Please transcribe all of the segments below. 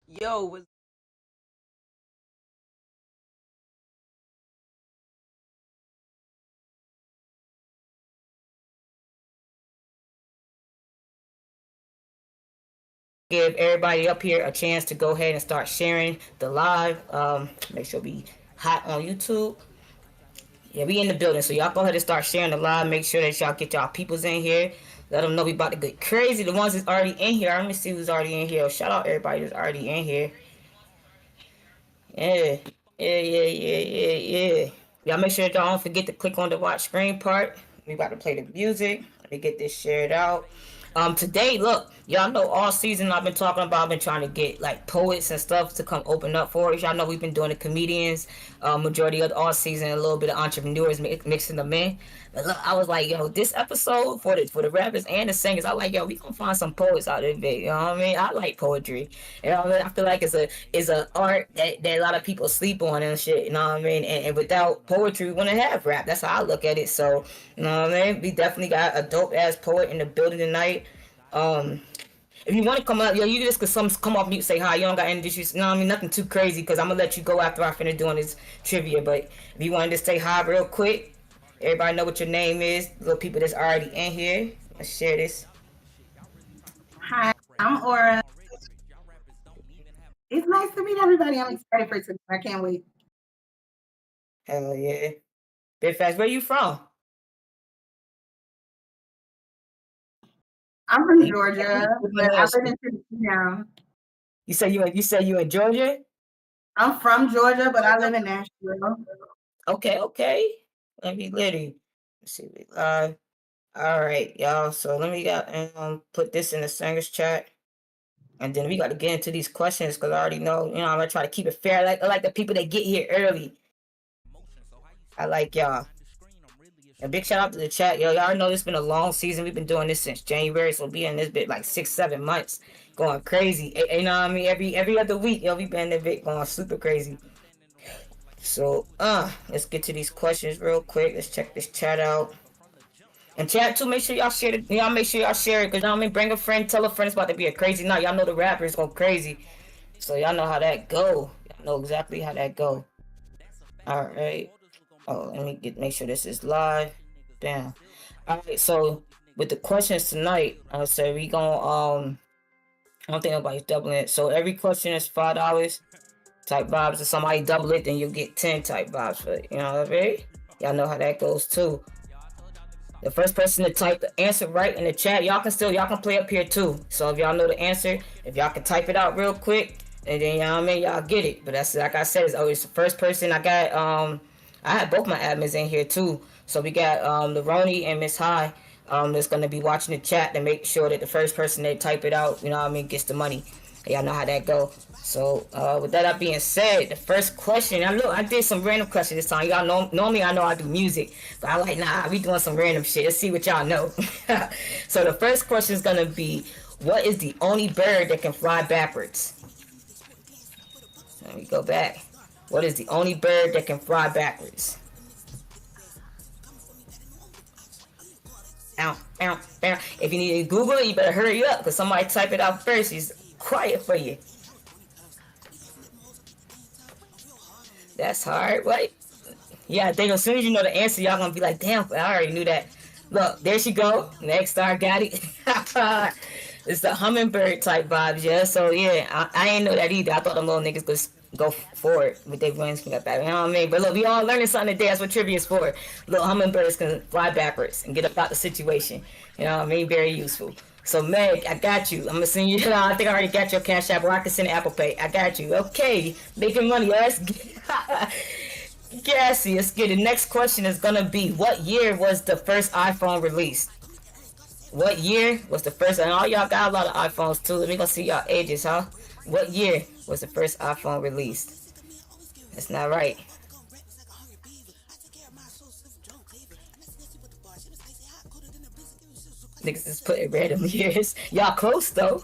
Yo, what's Give everybody up here a chance to go ahead and start sharing the live. Make sure we hot on YouTube. Yeah, we in the building, so y'all go ahead and start sharing the live. Make sure that y'all get y'all peoples in here. Let them know we about to get crazy. The ones that's already in here. Let me see who's already in here. Shout out everybody that's already in here. Yeah, yeah. Y'all make sure that y'all don't forget to click on the watch screen part. We about to play the music. Let me get this shared out. Today, look, y'all know all season I've been talking about. I've been trying to get like poets and stuff to come open up for us. Y'all know we've been doing the comedians, majority of all season, a little bit of entrepreneurs mixing them in. But look, I was like, yo, this episode for the rappers and the singers, I like, yo, we gonna find some poets out there, you know what I mean? I like poetry. You know what I mean? I feel like it's a art that a lot of people sleep on and shit. You know what I mean? And without poetry, we wouldn't have rap. That's how I look at it. So you know what I mean? We definitely got a dope ass poet in the building tonight. Um, if you want to come up, yo, you just could come off mute, say hi. You don't got any issues. No, I mean nothing too crazy because I'm gonna let you go after I finish doing this trivia. But if you wanted to say hi real quick, everybody know what your name is. Little people that's already in here. Let's share this. Hi, I'm Aura. It's nice to meet everybody. I'm excited for today. I can't wait. Hell yeah. Big Fast, where you from? I'm from You, Georgia, but I live in Tennessee now. you in Georgia? I'm from Georgia, but I live in Nashville. Okay. Let me Let's see we live. All right, y'all. So let me put this in the singers chat. And then we got to get into these questions because I already know, I'm gonna try to keep it fair. I like the people that get here early. I like y'all. A big shout out to the chat, yo. Y'all know this been a long season. We've been doing this since January, so we'll be in this bit like 6-7 months, going crazy. You know what I mean? Every other week, yo, we been in the bit going super crazy. So, let's get to these questions real quick. Let's check this chat out. And chat too, make sure y'all share it. Y'all make sure y'all share it, because y'all mean bring a friend, tell a friend it's about to be a crazy night. Y'all know the rappers go crazy. So y'all know how that go. Y'all know exactly how that go. Alright. Oh, let me make sure this is live. Bam. Alright, so with the questions tonight, I would say we gonna I don't think nobody's doubling it. So every question is $5 type vibes. If somebody double it, then you'll get 10 type vibes for it. You know what I mean? Y'all know how that goes too. The first person to type the answer right in the chat, y'all can play up here too. So if y'all know the answer, if y'all can type it out real quick, and then y'all get it. But that's like I said, it's always the first person. I had both my admins in here too. So we got the Roni and Miss High that's gonna be watching the chat to make sure that the first person that type it out, gets the money. Y'all know how that go. So with that being said, the first question, I did some random questions this time. Y'all know normally I know I do music, but I like we doing some random shit. Let's see what y'all know. So the first question is gonna be, what is the only bird that can fly backwards? Let me go back. What is the only bird that can fly backwards? Ow, ow, ow. If you need to Google it, you better hurry up because somebody type it out first. It's quiet for you. That's hard. What? Yeah, I think as soon as you know the answer, y'all gonna be like, damn, I already knew that. Look, there she go. Megstar got it. It's the hummingbird type vibes, yeah. So yeah, I ain't know that either. I thought them little niggas could go forward with their wings from that back. You know what I mean? But look, we all learning something today. That's what trivia is for. Little hummingbirds can fly backwards and get up out the situation. You know what I mean? Very useful. So Meg, I got you. I'm gonna send you. I think I already got your Cash App, or I can send Apple Pay. I got you. Okay, making money. Yes. Gassy. Let's get it. Next question is gonna be, what year was the first iPhone released? What year was the first? And all y'all got a lot of iPhones too. Let me go see y'all ages, huh? What year was the first iPhone released? That's not right. Niggas just putting random years. Y'all close though.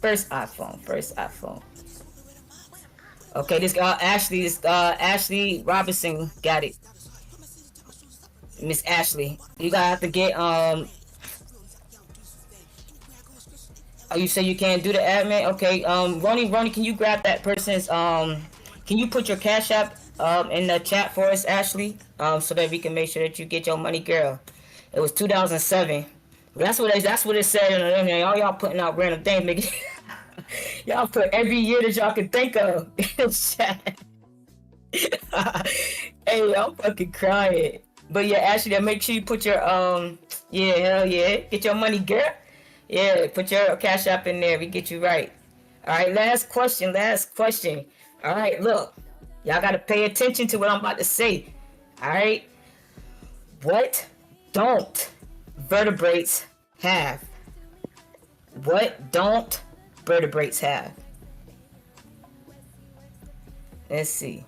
First iPhone. First iPhone. Okay, Ashley Robinson got it. Miss Ashley, you gotta have to get Oh, you say you can't do the admin? Okay. Ronnie, can you grab that person's can you put your Cash App in the chat for us, Ashley? So that we can make sure that you get your money, girl. It was 2007. That's what it said. All y'all putting out random things, nigga. Y'all put every year that y'all can think of in the chat. Hey, I'm fucking crying. But yeah, Ashley, make sure you put your yeah, hell yeah, get your money, girl. Yeah, put your Cash App in there. We get you right. All right, last question. All right, look, y'all gotta pay attention to what I'm about to say. All right, what don't vertebrates have? What don't vertebrates have? Let's see.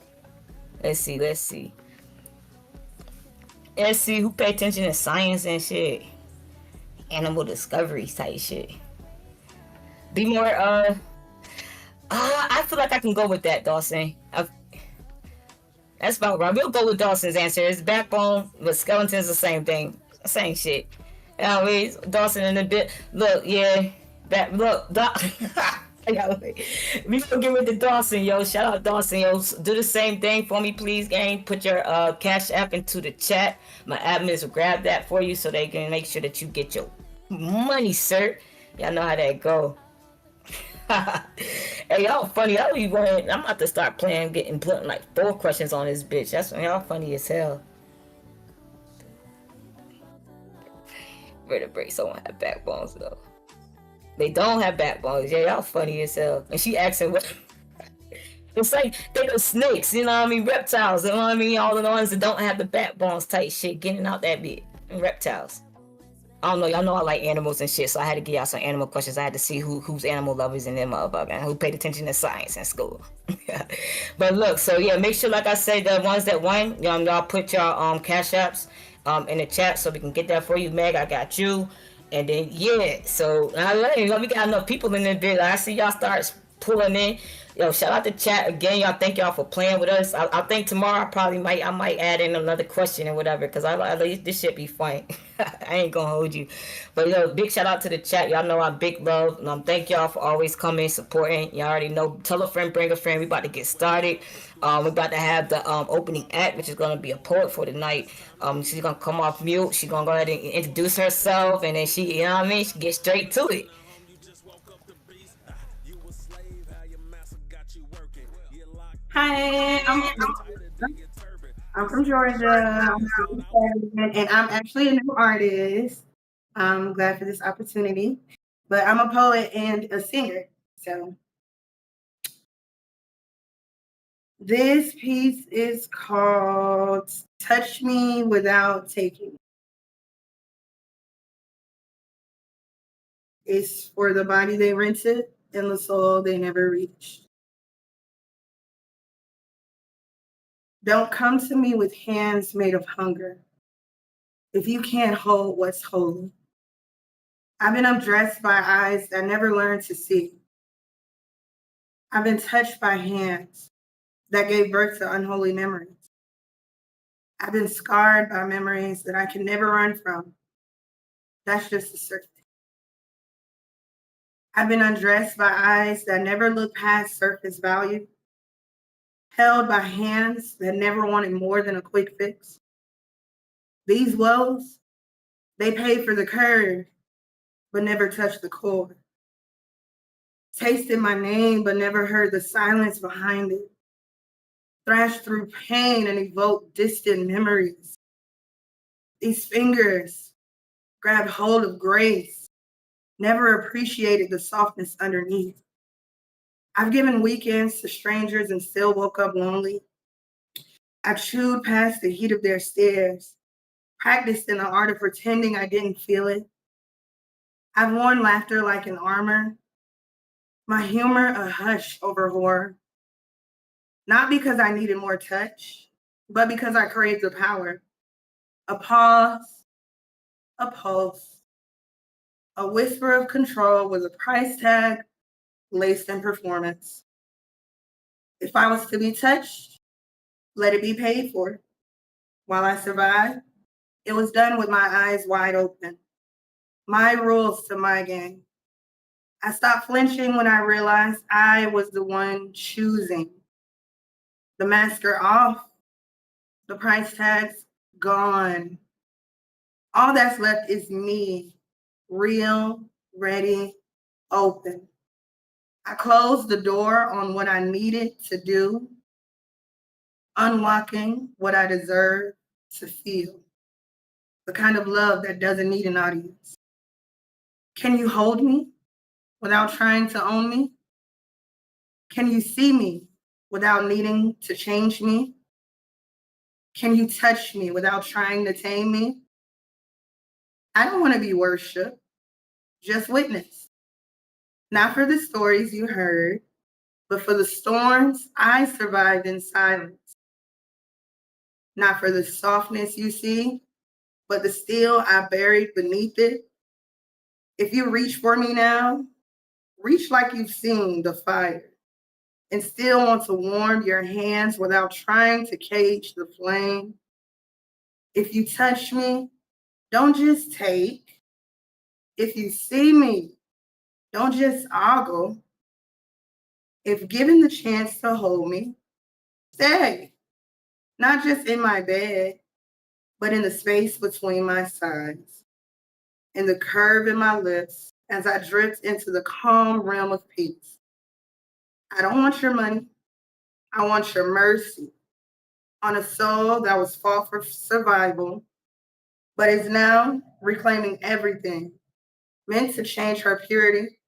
Let's see who pay attention to science and shit. Animal discovery type shit. Be more, I feel like I can go with that, Dawson. That's about right. We'll go with Dawson's answer. It's backbone, but skeleton's the same thing. Same shit. Anyways, Dawson in a bit. Look, yeah. We gonna get with the Dawson, yo. Shout out Dawson, yo. Do the same thing for me, please, gang. Put your Cash App into the chat. My admins will grab that for you so they can make sure that you get your money, sir. Y'all know how that go. Hey, y'all funny. I'm about to start putting like 4 questions on this bitch. That's y'all funny as hell. Vertebrates don't have backbones though. They don't have backbones. Yeah, y'all funny as hell. And she asking what. It's like they the snakes, you know what I mean? Reptiles, you know what I mean? All the ones that don't have the backbones type shit getting out that bit. And reptiles. I don't know, y'all know I like animals and shit, so I had to give y'all some animal questions. I had to see who's animal lovers in them motherfuckers, who paid attention to science in school. But look, so yeah, make sure, like I said, the ones that won, y'all put your Cash Apps in the chat so we can get that for you. Meg, I got you. And then yeah, so we got enough people in this bit. I see y'all start pulling in. Yo, shout out to chat again, y'all. Thank y'all for playing with us. I think tomorrow I might add in another question or whatever, because this shit be fun. I ain't gonna hold you, but yo, big shout out to the chat. Y'all know I'm big love. Thank y'all for always coming, supporting. Y'all already know. Tell a friend, bring a friend. We about to get started. We're about to have the opening act, which is gonna be a poet for the night. She's gonna come off mute. She's gonna go ahead and introduce herself, and then she, you know what I mean, she get straight to it. Hi, I'm from Georgia, and I'm actually a new artist. I'm glad for this opportunity, but I'm a poet and a singer. So this piece is called "Touch Me Without Taking." It's for the body they rented and the soul they never reached. Don't come to me with hands made of hunger if you can't hold what's holy. I've been undressed by eyes that never learned to see. I've been touched by hands that gave birth to unholy memories. I've been scarred by memories that I can never run from. That's just the surface. I've been undressed by eyes that never look past surface value. Held by hands that never wanted more than a quick fix. These woes, they paid for the curve, but never touched the core. Tasted my name, but never heard the silence behind it. Thrashed through pain and evoked distant memories. These fingers grabbed hold of grace, never appreciated the softness underneath. I've given weekends to strangers and still woke up lonely. I chewed past the heat of their stares, practiced in the art of pretending I didn't feel it. I've worn laughter like an armor, my humor a hush over horror. Not because I needed more touch, but because I craved the power. A pause, a pulse, a whisper of control with a price tag laced in performance. If I was to be touched, let it be paid for. While I survived, it was done with my eyes wide open. My rules to my game. I stopped flinching when I realized I was the one choosing. The masks are off, the price tags gone. All that's left is me, real, ready, open. I closed the door on what I needed to do, unlocking what I deserve to feel. The kind of love that doesn't need an audience. Can you hold me without trying to own me? Can you see me without needing to change me? Can you touch me without trying to tame me? I don't want to be worshiped, just witness. Not for the stories you heard, but for the storms I survived in silence. Not for the softness you see, but the steel I buried beneath it. If you reach for me now, reach like you've seen the fire and still want to warm your hands without trying to cage the flame. If you touch me, don't just take. If you see me, don't just ogle. If given the chance to hold me, stay. Not just in my bed, but in the space between my sides, in the curve in my lips as I drift into the calm realm of peace. I don't want your money. I want your mercy on a soul that was fought for survival, but is now reclaiming everything meant to change her purity.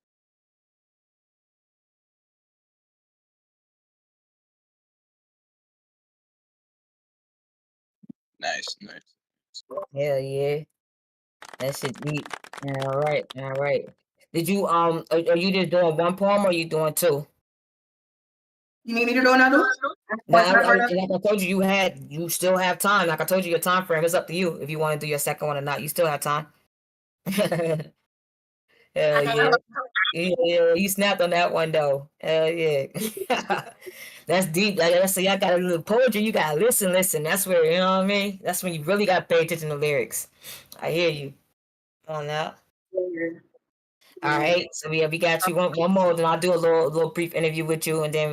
Nice, nice. Hell yeah. That shit deep. All right, all right. Did you are you just doing one poem or you doing two? You need me to do another one? Now, Time for another? like I told you, you still have time. Like I told you, your time frame is up to you if you want to do your second one or not. You still have time. Hell yeah. Yeah, you snapped on that one though. Hell yeah. That's deep. Like I said, y'all got a little poetry. You gotta listen, listen. That's where, you know what I mean? That's when you really gotta pay attention to lyrics. I hear you. Come on now. All right. So we got you one more, then I'll do a little brief interview with you and then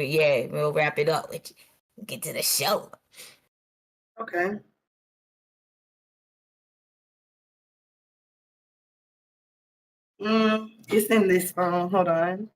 we'll wrap it up with you. Get to the show. Okay. It's in this phone. Hold on.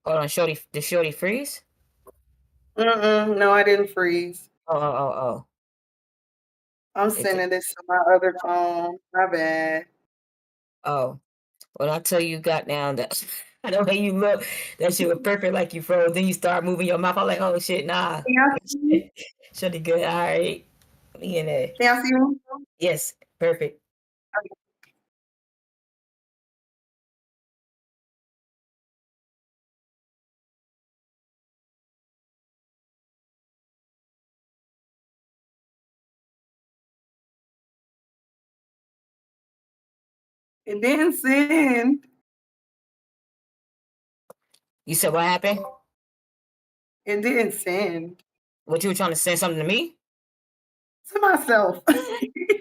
Hold on, Shorty. Did Shorty freeze? No, I didn't freeze. Oh. I'm It's sending this to my other phone. My bad. oh. When I tell you got down that the way you look, that shit was perfect like you froze. Then you start moving your mouth. I'm like, oh shit, nah. Can y'all see me? Shorty good. All right. Me in there. Can y'all see me? Yes, perfect. It didn't send. You said what happened? It didn't send What you were trying to say something to me? to myself.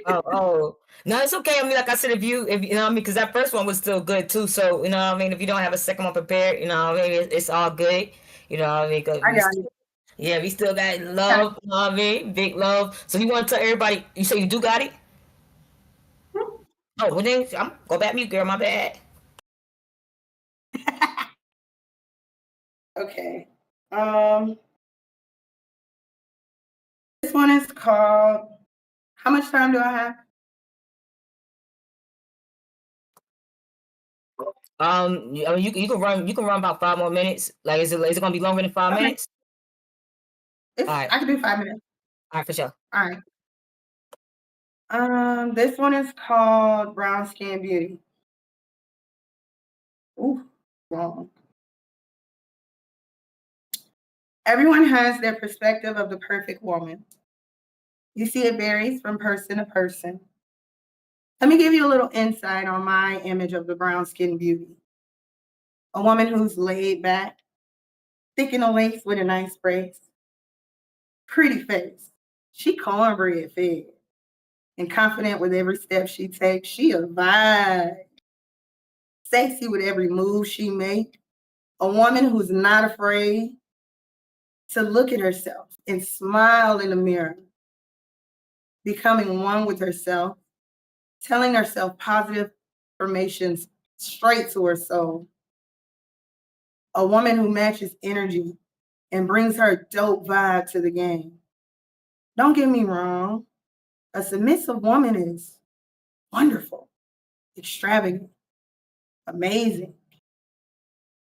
Oh. No, it's okay. I mean, like I said, if you know what I mean, because that first one was still good too. So, you know what I mean, if you don't have a second one prepared, you know what I mean, it's all good. You know what I mean? 'Cause I got it. we still got Okay. love, you know what I mean? Big love. So you want to tell everybody, you say you do got it? Oh, well then, I'm go back mute, girl, my bad. Okay. This one is called. How much time do I have? I mean, you can run about 5 more minutes. Like, is it gonna be longer than 5 minutes? All right, I can do 5 minutes. all right, for sure. All right. This one is called Brown Skin Beauty. Ooh, wrong. Everyone has their perspective of the perfect woman. You see, it varies from person to person. Let me give you a little insight on my image of the brown skin beauty. A woman who's laid back, thick in the waist with a nice braids, pretty face. She cornbread fed and confident with every step she takes. She a vibe. Sexy with every move she make. A woman who's not afraid to look at herself and smile in the mirror, becoming one with herself, telling herself positive affirmations straight to her soul. A woman who matches energy and brings her dope vibe to the game. Don't get me wrong, a submissive woman is wonderful, extravagant, amazing.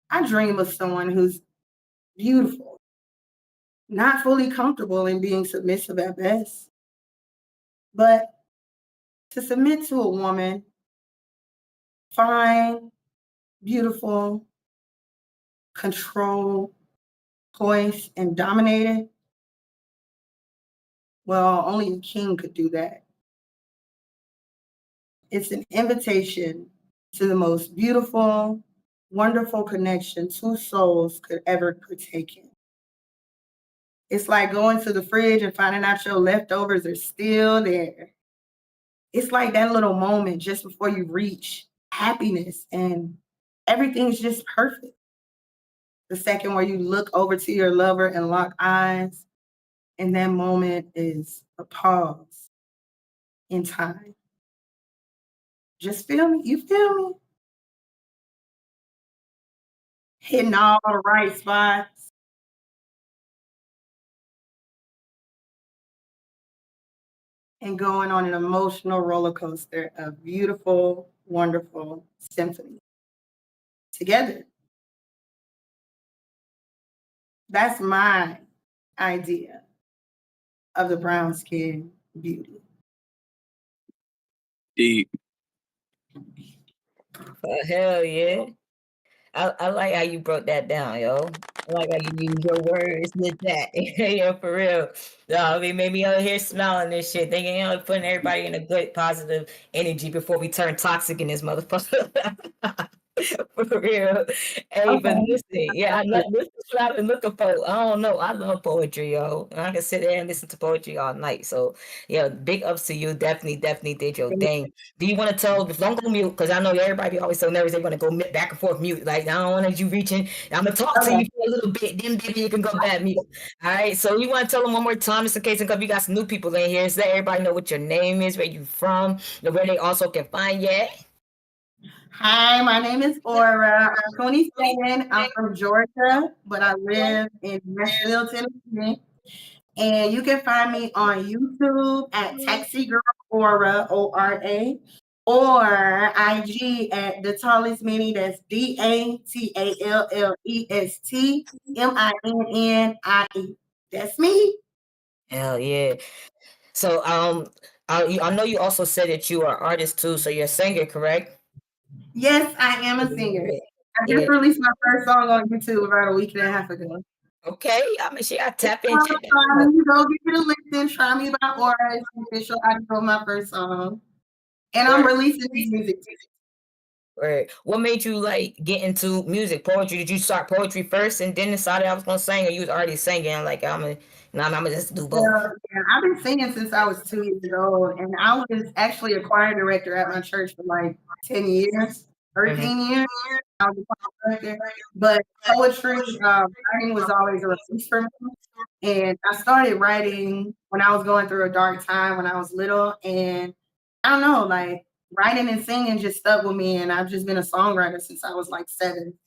I dream of someone who's beautiful, not fully comfortable in being submissive at best, but to submit to a woman, fine, beautiful, control, poised, and dominated. Well, only a king could do that. It's an invitation to the most beautiful, wonderful connection two souls could ever partake in. It's like going to the fridge and finding out your leftovers are still there. It's like that little moment just before you reach happiness and everything's just perfect. The second where you look over to your lover and lock eyes, and that moment is a pause in time. Just feel me? You feel me? Hitting all the right spots. And going on an emotional roller coaster of beautiful, wonderful symphony together. That's my idea of the brown skin beauty. Deep. Oh, hell yeah. I like how you broke that down, yo. I like how you use your words with that. Yeah, for real. I mean, maybe out here smiling and shit, thinking, putting everybody in a good, positive energy before we turn toxic in this motherfucker. For real. Hey, but Okay. listen, yeah, this is what I've been looking for. I don't know. I love poetry, yo. And I can sit there and listen to poetry all night. So, yeah, big ups to you. Definitely did your thing. Do you want to tell, don't go mute, because I know everybody always so nervous they're going to go back and forth mute. Like, I don't want you reaching. I'm going to talk to you for a little bit, then maybe you can go back mute. All right, so you want to tell them one more time, just in case, because you got some new people in here, so that everybody know what your name is, where you from, and where they also can find you at. Hi, my name is Aura. I'm 27. I'm from Georgia, but I live in Nashville, Tennessee. And you can find me on YouTube at Taxi Girl Aura, ORA, or IG at the tallest mini. That's DATALLESTMINNIE. That's me. Hell yeah. So I know you also said that you are an artist too, so you're a singer, correct? Yes, I am a singer. I Yeah. just released my first song on YouTube about a week and a half ago. Okay, I mean, I tap in. Check that Try out. me, go give it a listen. Try me by Aura. It's the official audio of my first song. And I'm releasing this music. Right. What made you like get into music, poetry? Did you start poetry first and then decided I was gonna sing, or you was already singing? Like I'm gonna just do both. Yeah, I've been singing since I was 2 years old, and I was actually a choir director at my church for like 10 years, 13 years. I was a choir director, but poetry, writing was always a release for me. And I started writing when I was going through a dark time when I was little, and I don't know, like writing and singing just stuck with me, and I've just been a songwriter since I was like 7.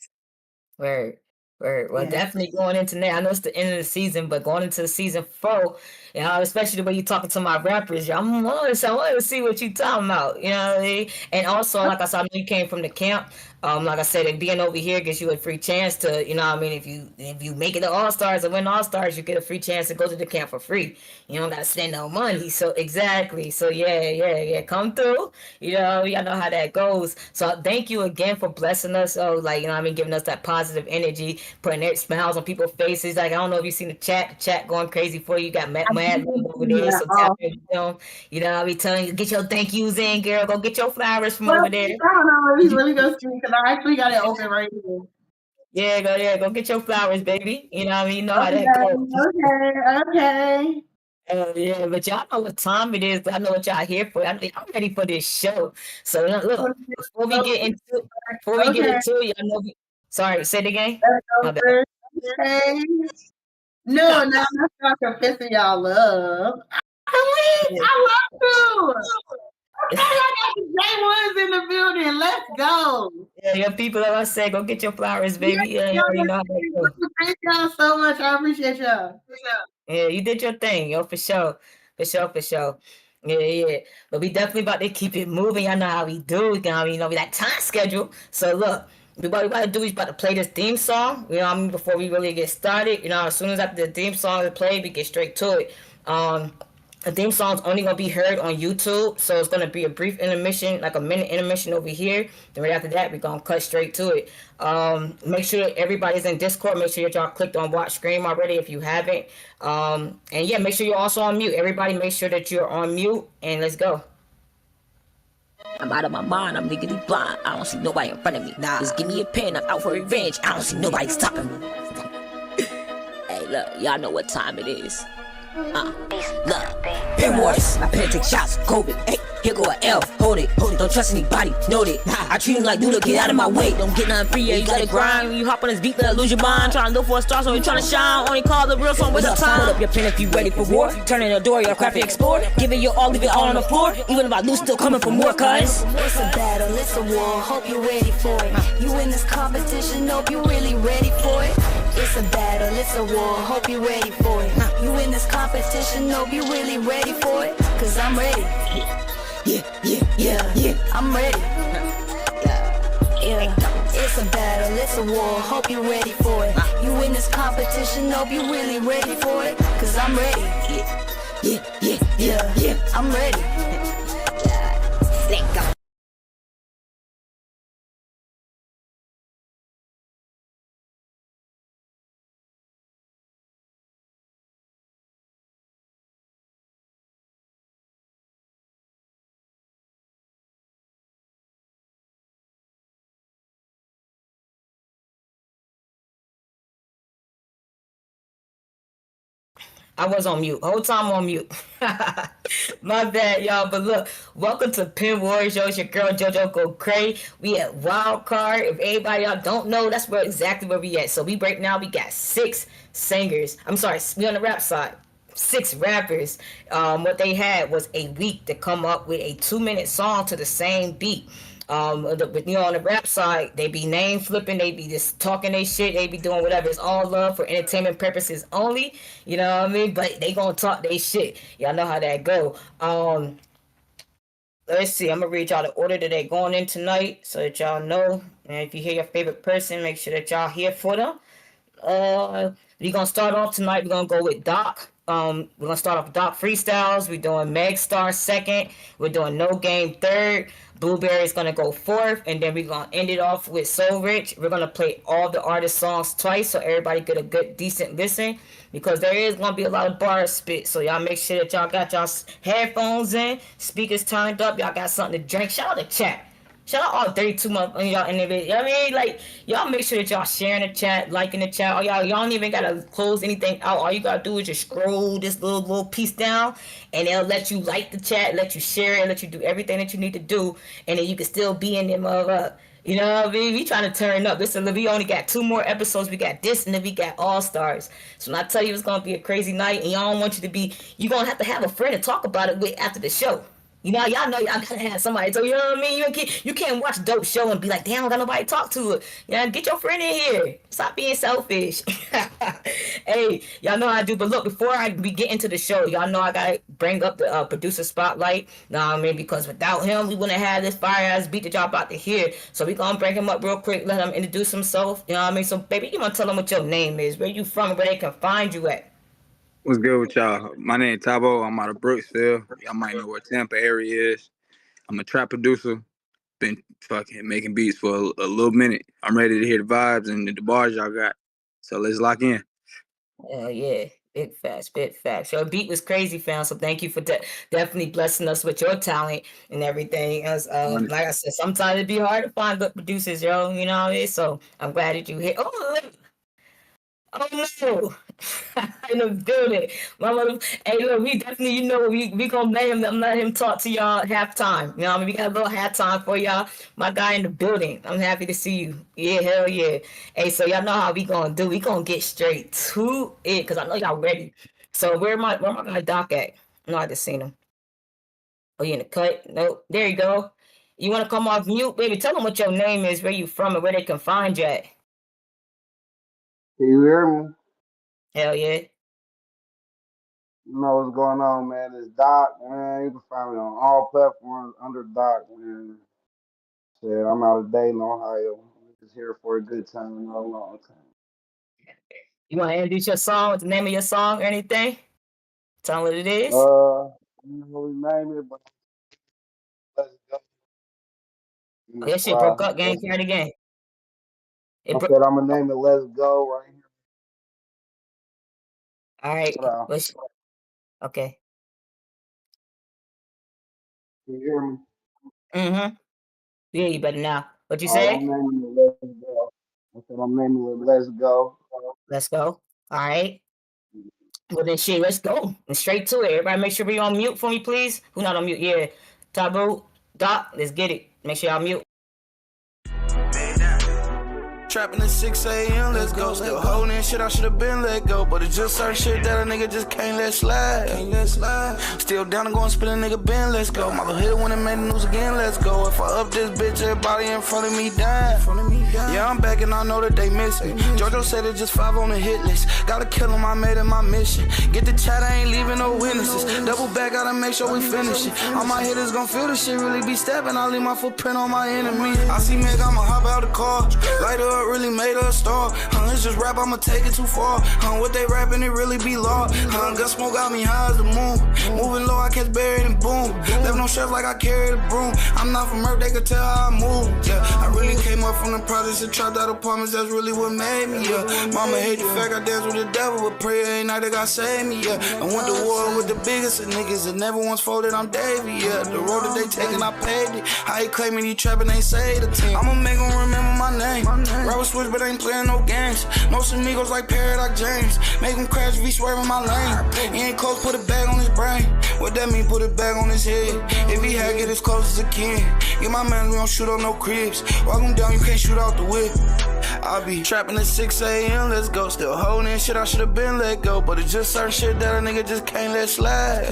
Right. Well, Yeah. definitely going into that. I know it's the end of the season, but going into season 4, especially the way you talking to my rappers, I want to see what you talking about. You know what I mean? And also, like I said, I know you came from the camp. Like I said, being over here gives you a free chance to, you know what I mean, if you make it to All Stars and win All Stars, you get a free chance to go to the camp for free. You don't gotta spend no money. So exactly. So yeah. Come through. Y'all know how that goes. So thank you again for blessing us. So like, you know what I mean, giving us that positive energy. putting their smiles on people's faces. Like, I don't know if you've seen the chat going crazy for you. You got I mad didn't over see there, that so tap all. in with them. You know, I'll be telling you, get your thank yous in, girl. Go get your flowers from Well, over there. I don't know if he's really going to see because I actually got it open right here. Yeah, go there. Go get your flowers, baby. You know what I mean? You know how that goes. Okay. Yeah, but y'all know what time it is. I know what y'all here for. I'm ready for this show. So look, before we get into Okay. it, y'all know. Sorry, say it again. My bad. Okay. No, I'm not confessing y'all love. I love you. Okay, I got the J1s in the building. Let's go. Yeah, your people, like I say, go get your flowers, baby. Yeah, you already know how that goes. Thank y'all so much. I appreciate y'all. Yeah, you did your thing, yo, for sure. For sure, for sure. Yeah. But we definitely about to keep it moving. Y'all know how we do. You know, we that time schedule. So look, what we about to do is about to play this theme song. You know what I mean? Before we really get started. You know, as soon as after the theme song is played, we get straight to it. The theme song's only gonna be heard on YouTube, so it's gonna be a brief intermission, like a minute intermission over here. Then right after that, we're gonna cut straight to it. Make sure that everybody's in Discord. Make sure that y'all clicked on watch stream already if you haven't. And yeah, make sure you're also on mute. Everybody, make sure that you're on mute, and let's go. I'm out of my mind, I'm legally blind. I don't see nobody in front of me. Just give me a pen, I'm out for revenge. I don't see nobody stopping me. Hey, look, y'all know what time it is. Look, pen Warz, my pen take shots, COVID, hey, here go a L, hold it, don't trust anybody, know it. I treat him like Luda, get out of my way, don't get nothing free, yeah, you gotta grind. When you hop on this beat, let lose your mind, trying to look for a star, so you trying to shine, only call the real song with the time. Hold up your pen if you ready for war, turn in the door, your craft and explore, give it your all, leave it all on the floor, even if I lose, still coming for more, cuz. It's a battle, it's a war, hope you're ready for it. You in this competition, hope you're really ready for it. It's a battle, it's a war, hope you're ready for it. You in this competition, hope you're really ready for it. Cause I'm ready. Yeah, I'm ready. Yeah. It's a battle, it's a war, hope you're ready for it. You in this competition, hope you're really ready for it. Cause I'm ready. Yeah, I'm ready. Let go. I was on mute. Whole time on mute. My bad, y'all. But look, welcome to Pen Warz. Yo, it's your girl JoJo Go Cray. We at Wild Card. If anybody y'all don't know, that's exactly where we at. So we got 6 singers. I'm sorry, we on the rap side. 6 rappers. What they had was a week to come up with a 2-minute song to the same beat. On the rap side, they be name flipping, they be just talking they shit, they be doing whatever. It's all love for entertainment purposes only. You know what I mean? But they gonna talk they shit. Y'all know how that go. Let's see. I'm gonna read y'all the order that they going in tonight, so that y'all know. And if you hear your favorite person, make sure that y'all here for them. We're gonna start off tonight. We're gonna go with Doc. We're gonna start off with Doc freestyles. We're doing Megstar second. We're doing No Game third. Blueberry's gonna go fourth, and then we're gonna end it off with So Rich. We're gonna play all the artist songs twice, so everybody get a good, decent listen, because there is gonna be a lot of bars spit. So y'all make sure that y'all got y'all headphones in, speakers turned up, y'all got something to drink. Shout out to chat. Shout out all 32 months y'all in the video. I mean, like, y'all make sure that y'all sharing the chat, liking the chat. Or y'all don't even gotta close anything out. All you gotta do is just scroll this little piece down, and it'll let you like the chat, let you share it, let you do everything that you need to do, and then you can still be in them you know what I mean? We trying to turn up. We only got 2 more episodes. We got this, and then we got All Stars. So when I tell you it's gonna be a crazy night, and y'all don't want you to be, you're gonna have to have a friend to talk about it with after the show. You know, y'all gotta have somebody. So you know what I mean? You can't watch dope show and be like, damn, I don't got nobody to talk to. Yeah, get your friend in here. Stop being selfish. Hey, y'all know how I do. But look, before we get into the show, y'all know I gotta bring up the producer spotlight. Know what I mean? Because without him, we wouldn't have this fire ass beat that y'all about to hear. So we gonna bring him up real quick. Let him introduce himself. You know what I mean? So baby, you gonna tell them what your name is, where you from, where they can find you at. What's good with y'all? My name is Tabo. I'm out of Brooksville. Y'all might know where Tampa area is. I'm a trap producer. Been fucking making beats for a little minute. I'm ready to hear the vibes and the bars y'all got. So let's lock in. Yeah, big facts, big facts. Your beat was crazy, fam. So thank you for definitely blessing us with your talent and everything. As like I said, sometimes it'd be hard to find good producers, yo. You know what I mean? So I'm glad that you hit. Oh no! In the building, my mother. Hey, look, we definitely, you know, we gonna let him talk to y'all halftime. You know, what I mean, we got a little halftime for y'all. My guy in the building. I'm happy to see you. Yeah, hell yeah. Hey, so y'all know how we gonna do? We gonna get straight to it because I know y'all ready. So where my guy Doc at? No, I just seen him. Oh, you in the cut? Nope. There you go. You wanna come off mute, baby? Tell them what your name is, where you from, and where they can find you at. Can you hear me? Hell yeah. You know what's going on, man. It's Doc, man. You can find me on all platforms under Doc, man. Shit, I'm out of Dayton, Ohio. I'm just here for a good time, not a long time. You want to introduce your song? What's the name of your song or anything? Tell them what it is. You know what we name it, but let's go. Oh, that shit broke up, gang. Try it again. I said I'm gonna name it Let's Go right here. All right. Okay. Can you hear me? Mm-hmm. Yeah, you better now. What you All right, say? I'm naming it Let's Go. I said I'm naming it Let's Go. Let's go. All right. Well, then shit, let's go. And straight to it. Everybody make sure we on mute for me, please. Who not on mute? Yeah. Taboo, Doc, let's get it. Make sure y'all mute. Trapping at 6 a.m., let's go. Still holding shit I should've been let go. But it's just certain shit that a nigga just can't let slide. Still down to go and spin a nigga bin, let's go. Mother hit it when it made the news again, let's go. If I up this bitch, everybody in front of me dying. Yeah, I'm back and I know that they miss me. JoJo said it's just 5 on the hit list. Gotta kill him, I made it my mission. Get the chat, I ain't leaving no witnesses. Double back, gotta make sure we finish it. All my hitters gon' feel this shit, really be stepping. I leave my footprint on my enemy. I see Meg, I'ma hop out the car. Light her up, really made her a star. It's just rap, I'ma take it too far. What they rapping, it really be law. Gun smoke got me high as the moon. Moving low, I catch buried and boom. Left no chef like I carried a broom. I'm not from Earth, they could tell how I move. Yeah, I really came up from the projects and trapped out apartments. That's really what made me. Yeah, mama hate the fact I dance with the devil, but pray ain't night they got save me. Yeah, I went to war with the biggest of niggas that never once folded. I'm Davey. Yeah, the road that they taking, I paid it. How he claiming he trapping, ain't say the team. I'ma make them remember my name. Rapper switch, but ain't playing no games. Most amigos like Paradox James. Make him crash if he swerving my lane. He ain't close, put a bag on his brain. What that mean, put a bag on his head. If he had, get as close as a kin. Get my man, we don't shoot on no cribs. Walk him down, you can't shoot out the whip. I be trapping at 6 a.m., let's go. Still holding shit I should've been let go. But it's just certain shit that a nigga just can't let slide.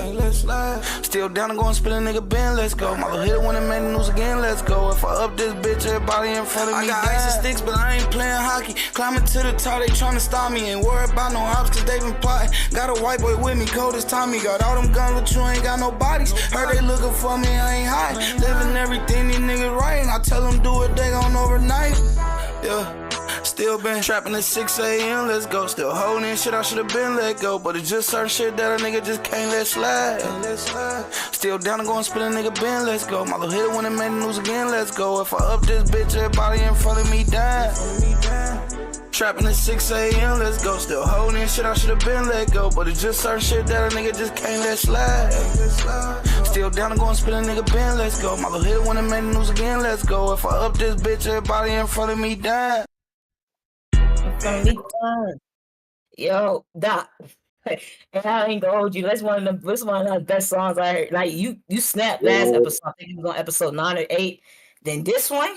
Still down to go and spin a nigga bin, let's go. Mother hit it when it made the news again, let's go. If I up this bitch, everybody in front of me. I got ice and sticks, but I ain't playing hockey. Climbing to the top, they tryna stop me. Ain't worried about no ops, cause they been plotting. Got a white boy with me, cold as Tommy. Got all them guns, but you ain't got no bodies. Heard they looking for me, I ain't high. Living everything these niggas right. I tell them do it, they gon' overnight. Yeah. Still been trapping at 6 a.m., let's go. Still holding shit I should've been let go. But it's just certain shit that a nigga just can't let slide. Still down to go and spin a nigga bin, let's go. Mother hit it when it made the news again, let's go. If I up this bitch, everybody in front of me dying. Trapping at 6 a.m., let's go. Still holding shit I should've been let go. But it's just certain shit that a nigga just can't let slide. Still down to go and spin a nigga bin, let's go. Mother hit it when it made the news again, let's go. If I up this bitch, everybody in front of me dying. Yo, Doc. And I ain't gonna hold you. That's one of the best songs I heard. Like you snapped last episode. I think it was on episode 9 or 8. Then this one,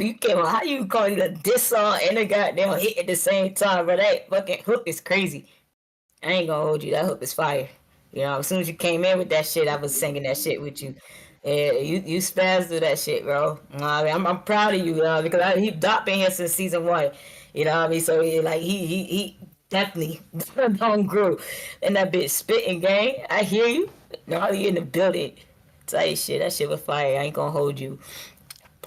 you came on. How you call it this song and the goddamn hit at the same time? But that fucking hook is crazy. I ain't gonna hold you. That hook is fire. You know, as soon as you came in with that shit, I was singing that shit with you. Yeah, you spazzed through that shit, bro. I mean, I'm proud of you, because he Doc been here since season 1. You know what I mean? So he definitely don't grew. And that bitch spitting gang. I hear you. Now you in the building. Tell you shit. That shit was fire. I ain't gonna hold you.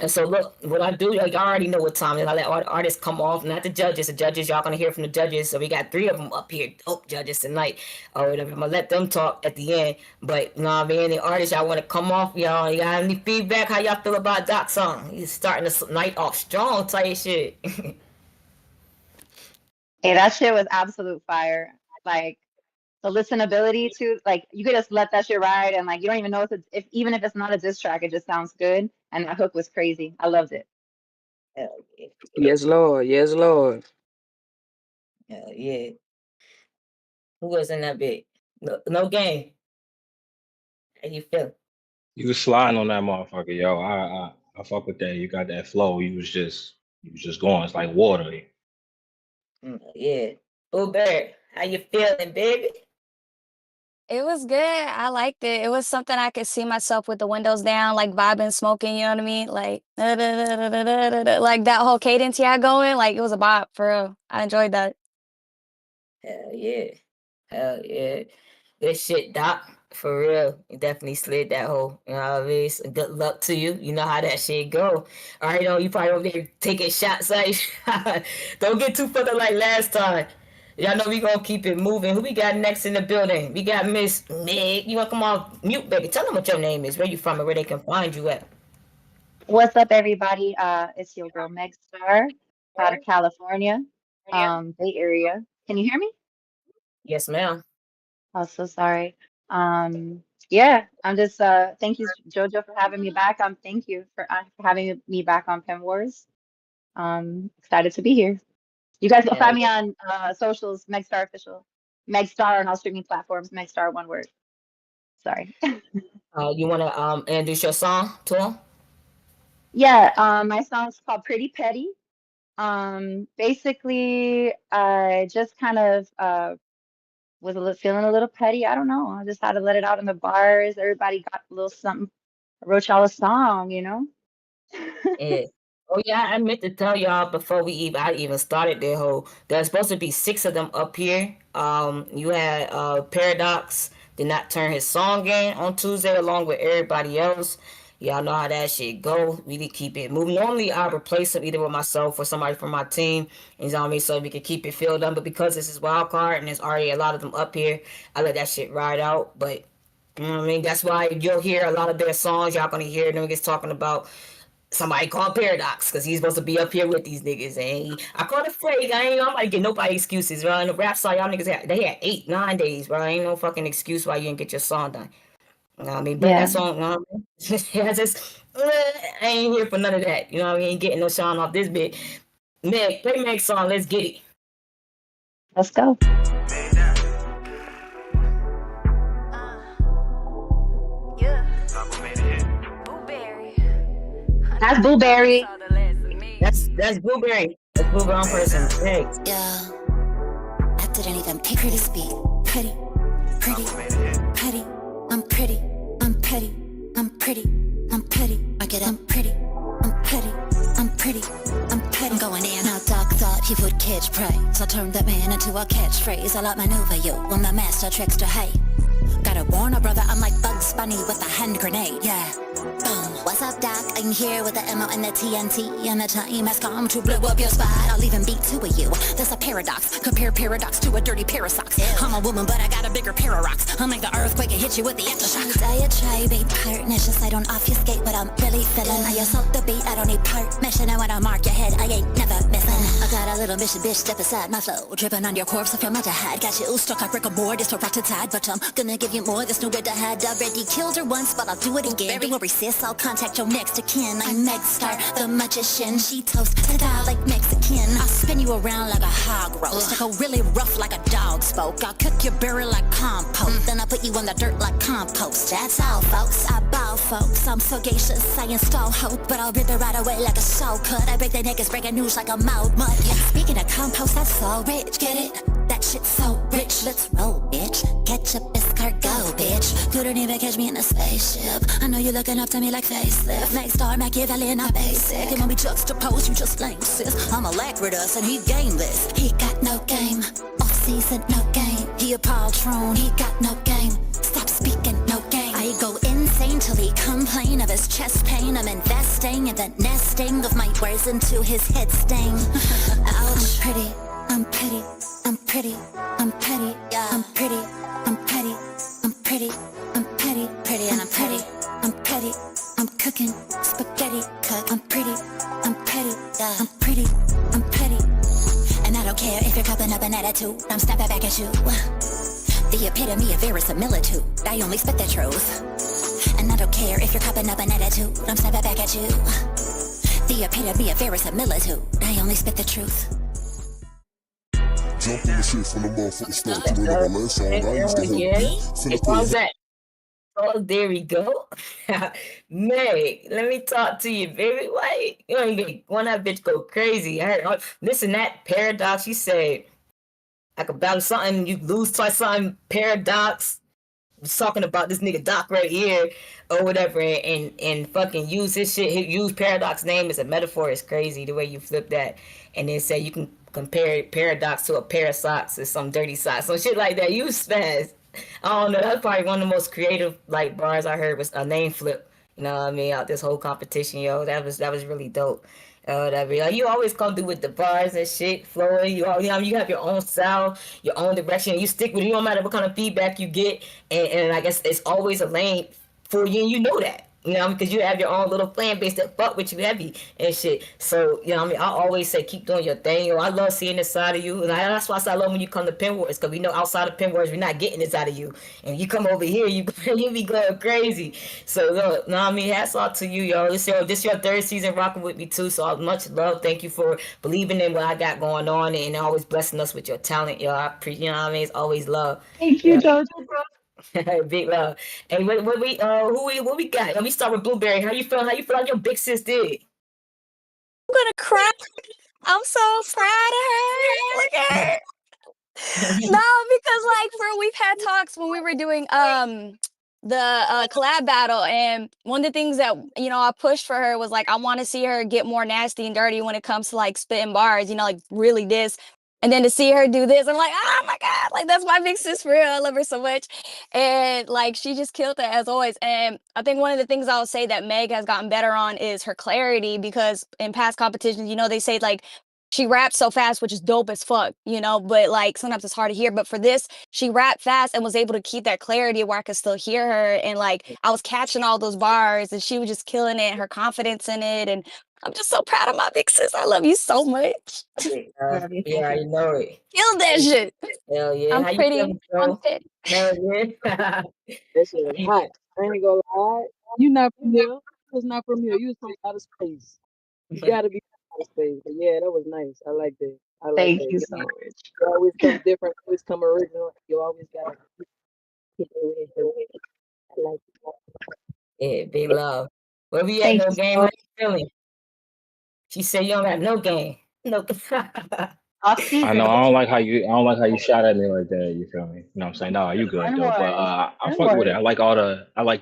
And so look, what I do, like, I already know what time it is. I let all the artists come off, not the judges. The judges, y'all gonna hear from the judges. So we got 3 of them up here, dope judges tonight, or whatever. I'm gonna let them talk at the end. But you know what I mean? The artists, y'all want to come off, y'all. You got any feedback? How y'all feel about Doc's song? He's starting the night off strong, type shit. Hey, that shit was absolute fire. Like the listenability to like you could just let that shit ride and like you don't even know if even if it's not a diss track, it just sounds good. And that hook was crazy. I loved it. Hell yeah. Yes, Lord. Yes, Lord. Hell yeah. Who was in that bit? No game. How you feel? You was sliding on that motherfucker, yo. I fuck with that. You got that flow. You was just going. It's like water. Yeah. Boo Bear, how you feeling, baby? It was good. I liked it. It was something I could see myself with the windows down, like vibing, smoking, you know what I mean? Like, like that whole cadence you had going, like it was a bop for real. I enjoyed that. Hell yeah. Hell yeah. Good shit, Doc. For real. You definitely slid that hole. You know what I mean? So good luck to you. You know how that shit go. All right, you probably over there taking shots. Like, don't get too fucked up like last time. Y'all know we gonna keep it moving. Who we got next in the building? We got Miss Meg. You wanna come on mute, baby? Tell them what your name is, where you from, and where they can find you at. What's up, everybody? It's your girl Megstar out of California, Bay Area. Can you hear me? Yes, ma'am. Oh, so sorry. Yeah, I'm just thank you, Jojo, for having me back. Thank you for having me back on Pin Wars. Excited to be here. You guys will find me on socials, Megstar Official. Megstar on all streaming platforms, Megstar, one word. Sorry. You wanna introduce your song to them? Yeah, my song's called Pretty Petty. Basically, I just kind of was feeling a little petty. I don't know. I just had to let it out in the bars. Everybody got a little something. I wrote y'all a song, you know? Yeah. Oh yeah, I meant to tell y'all before I even started the whole. There's supposed to be 6 of them up here. You had Paradox did not turn his song in on Tuesday along with everybody else. Y'all know how that shit go. We need to keep it moving. Normally I replace him either with myself or somebody from my team. You know what I mean? So we can keep it filled up. But because this is wild card and there's already a lot of them up here, I let that shit ride out. But you know what I mean? That's why you'll hear a lot of their songs. Y'all gonna hear them niggas talking about somebody called Paradox because he's supposed to be up here with these niggas. And I called it fake. I'm about to get nobody excuses, bro. In the rap song, y'all niggas they had 8-9 days, bro. Ain't no fucking excuse why you didn't get your song done. You know what I mean? But that song, you know what I mean? I ain't here for none of that. You know what I mean? Ain't getting no shine off this bit. Meg, play Meg's song. Let's get it. Let's go. That's Blueberry. That's Blueberry. That's Blueberry on person. Hey. Yeah. I didn't even pick her to speak. Pretty, pretty, petty. I'm pretty, I'm petty, I'm pretty, I'm petty. I get I'm pretty, I'm petty, I'm pretty, I'm petty. I'm going in. Now Doc thought he would catch prey, so I turned that man into a catchphrase. I like maneuver you. I'm the master trickster. Hey, gotta warn a brother. I'm like Bugs Bunny with a hand grenade. Yeah. Boom. What's up, Doc? I'm here with the ammo and the TNT, and the time has come to blow up your spot. I'll even beat 2 of you. There's a paradox. Compare Paradox to a dirty pair of socks. I'm a woman, but I got a bigger pair of rocks. I'll make the earthquake and hit you with the aftershock. Diatribe ain't partnership. I don't obfuscate what I'm really feeling. I assault the beat. I don't need permission. And when I mark your head, I ain't never missing. I got a little mission, bitch. Step aside my flow. Dripping on your corpse if you're meant to hide. Got you stuck up, break a board. It's a rotted tide, but I'm gonna give you more. There's nowhere to hide. Already killed her once, but I'll do it again. Don't worry, sis. I'll contact your next of kin. I'm Megstar, the magician. She toast to die like Mexican. I'll spin you around like a hog roast. I go really rough like a dog spoke. I'll cook your barrel like compost. Then I'll put you in the dirt like compost. That's all, folks. I bow, folks. I'm sagacious. I install hope, but I'll rip it right away like a saw cut. I break the niggas, breaking news like a mouth mud. Yeah, speaking of compost, that's so rich. Get it? That shit's so rich. Let's roll, bitch. Ketchup is cargo, bitch. Couldn't even catch me in a spaceship. I know you're looking up to me like facelift. Megstar, Machiavelli, not basic. And when we juxtapose, you just lame, sis. I'm Alacritus and he gameless. He got no game. Off season, no game. He a poltroon. He got no game. Stop speaking, no game. I go insane till he complain of his chest pain. I'm investing in the nesting of my words into his head stain. Ouch. I'm pretty. I'm petty. I'm pretty. I'm petty. Yeah. I'm pretty. I'm petty. I'm pretty. I'm petty. Pretty and I'm petty. I'm petty. I'm cooking spaghetti. Cook. I'm pretty. I'm petty. Yeah. I'm pretty. I'm petty. And I don't care if you're cupping a attitude, I'm snapping back at you. The epitome of verisimilitude, I only spit the truth. And I don't care if you're copping up an attitude, I'm snapping back at you. The epitome of verisimilitude, I only spit the truth. Jump on the shit from the motherfucker start to win up last song. I used to hold beat. Oh, there we go. Meg, let me talk to you, baby. Why you don't even want that bitch go crazy? I heard listen, that paradox, you said I could balance something, you lose twice something, paradox. Was talking about this nigga Doc right here or whatever, and fucking use his shit, use paradox name as a metaphor. Is crazy the way you flip that, and then say you can compare paradox to a pair of socks or some dirty socks, some shit like that. You spaz. I don't know. That's probably one of the most creative like bars I heard was a name flip. You know what I mean? Out this whole competition, yo. That was really dope. Like, you always come through with the bars and shit flowing. You have your own style, your own direction. You stick with it. You no matter what kind of feedback you get, and I guess it's always a lane for you, and you know that. You know, because you have your own little fan base that fuck with you heavy and shit. So, you know what I mean? I always say keep doing your thing. Yo, I love seeing this side of you. And that's why I love when you come to Pen Wars, because we know outside of Pen Wars, we're not getting this out of you. And you come over here, you be going crazy. So, look, you know what I mean? Hats off to you, yo. This your third season rocking with me, too. So, much love. Thank you for believing in what I got going on and always blessing us with your talent, yo. I appreciate, you know what I mean? It's always love. Thank you, Jojo. Big love. Hey, what we got? Let me start with Blueberry. How you feel? How you feel like your big sis did? I'm gonna cry. I'm so proud of her. Look at her. No, because like we've had talks when we were doing the collab battle, and one of the things that I pushed for her was like I want to see her get more nasty and dirty when it comes to like spitting bars, like really this. And then to see her do this, I'm like, oh my God, like that's my big sis for real. I love her so much. And like she just killed it as always. And I think one of the things I'll say that Meg has gotten better on is her clarity, because in past competitions, they say like she raps so fast, which is dope as fuck, but like sometimes it's hard to hear. But for this, she rapped fast and was able to keep that clarity where I could still hear her. And like I was catching all those bars and she was just killing it, her confidence in it. And I'm just so proud of my big sis. I love you so much. Yeah, I know it. Kill that shit. Hell yeah. I'm How pretty. You feeling, bro? I'm fit. Hell yeah. That shit was hot. I ain't gonna lie. You not from here. You was not from here. You was from outer space. You gotta be from outer space. But yeah, that was nice. I like that. Thank you so much. You always come different. Always come original. You always gotta keep it with it. I like it. Yeah, big love. Where we at? No game. How you feeling? She said you don't got no game. No. I know. I don't like how you shot at me like that. You feel me? You know what I'm saying? No, you good though. But I fuck with it. I like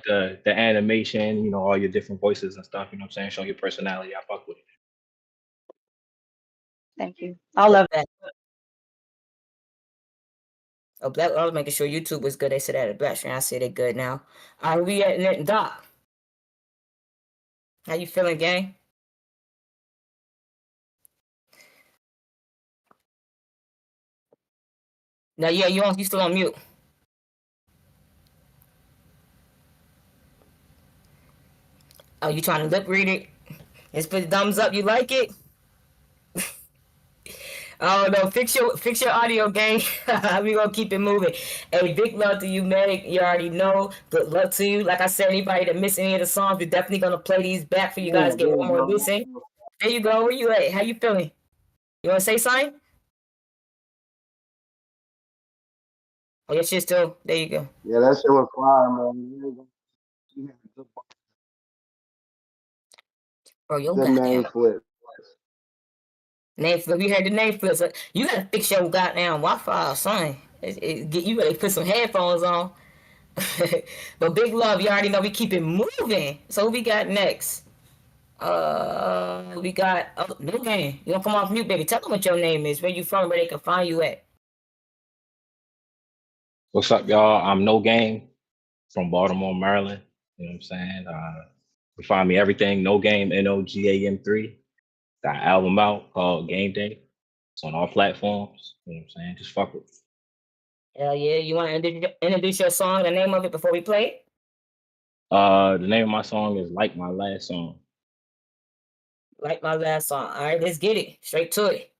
the animation. All your different voices and stuff. You know what I'm saying? Show your personality. I fuck with it. Thank you. I love that. Oh, Black. I was making sure YouTube was good. They said that at Blackstream. I said they're good now. Are we at Doc? How you feeling, gang? No, yeah, you still on mute. Oh, you trying to lip read it? Just put the thumbs up. You like it? Oh no, fix your audio, gang. We gonna keep it moving. Hey, big love to you, Meg. You already know. Good luck to you. Like I said, anybody that missed any of the songs, we're definitely gonna play these back for you guys. Get one more listen. There you go. Where you at? How you feeling? You wanna say something? Oh, your shit still. There you go. Yeah, that shit was fire, man. Bro, your The name flip. Name flip. You heard the name flip. So you gotta fix your goddamn Wi-Fi, son. You better put some headphones on. But big love. You already know we keep it moving. So who we got next? We got no game. You gonna come off mute, baby? Tell them what your name is, where you from, where they can find you at. What's up, y'all? I'm No Game from Baltimore, Maryland. You know what I'm saying? You find me everything No Game, NOGAM3. Got an album out called Game Day. It's on all platforms. You know what I'm saying? Just fuck with it. Hell yeah. You want to introduce your song, the name of it before we play it? The name of my song is Like My Last Song. Like My Last Song. All right, let's get it. Straight to it.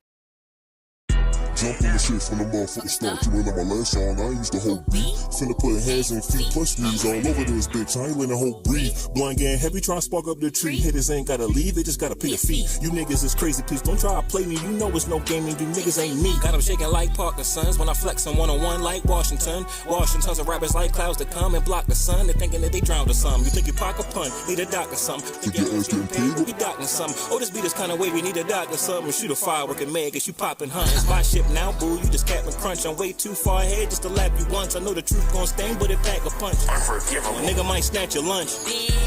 Jumped on the shit from the motherfucking start. You ain't on my last song, I ain't used the whole beat. Finna put hands and feet plus knees all over this bitch. I ain't letting the whole breathe. Blind gang heavy, trying to spark up the tree. Hitters ain't gotta leave, they just gotta pay a fee. You niggas is crazy, please don't try to play me. You know it's no gaming, you niggas ain't me. Got them shaking like Parkinson's when I flex on one-on-one like Washington. Washington's of rappers like clouds that come and block the sun. They thinking that they drowned or something. You think you pock a pun, need a doctor some. Think your ass getting paid, we doctor some. Oh, this beat is kinda wavy, need a doctor something. Shoot a firework and mag, guess you poppin' hun. It's my ship now, boo, you just cap and crunch. I'm way too far ahead just to lap you once. I know the truth gon' sting, but it pack a punch. A nigga might snatch your lunch.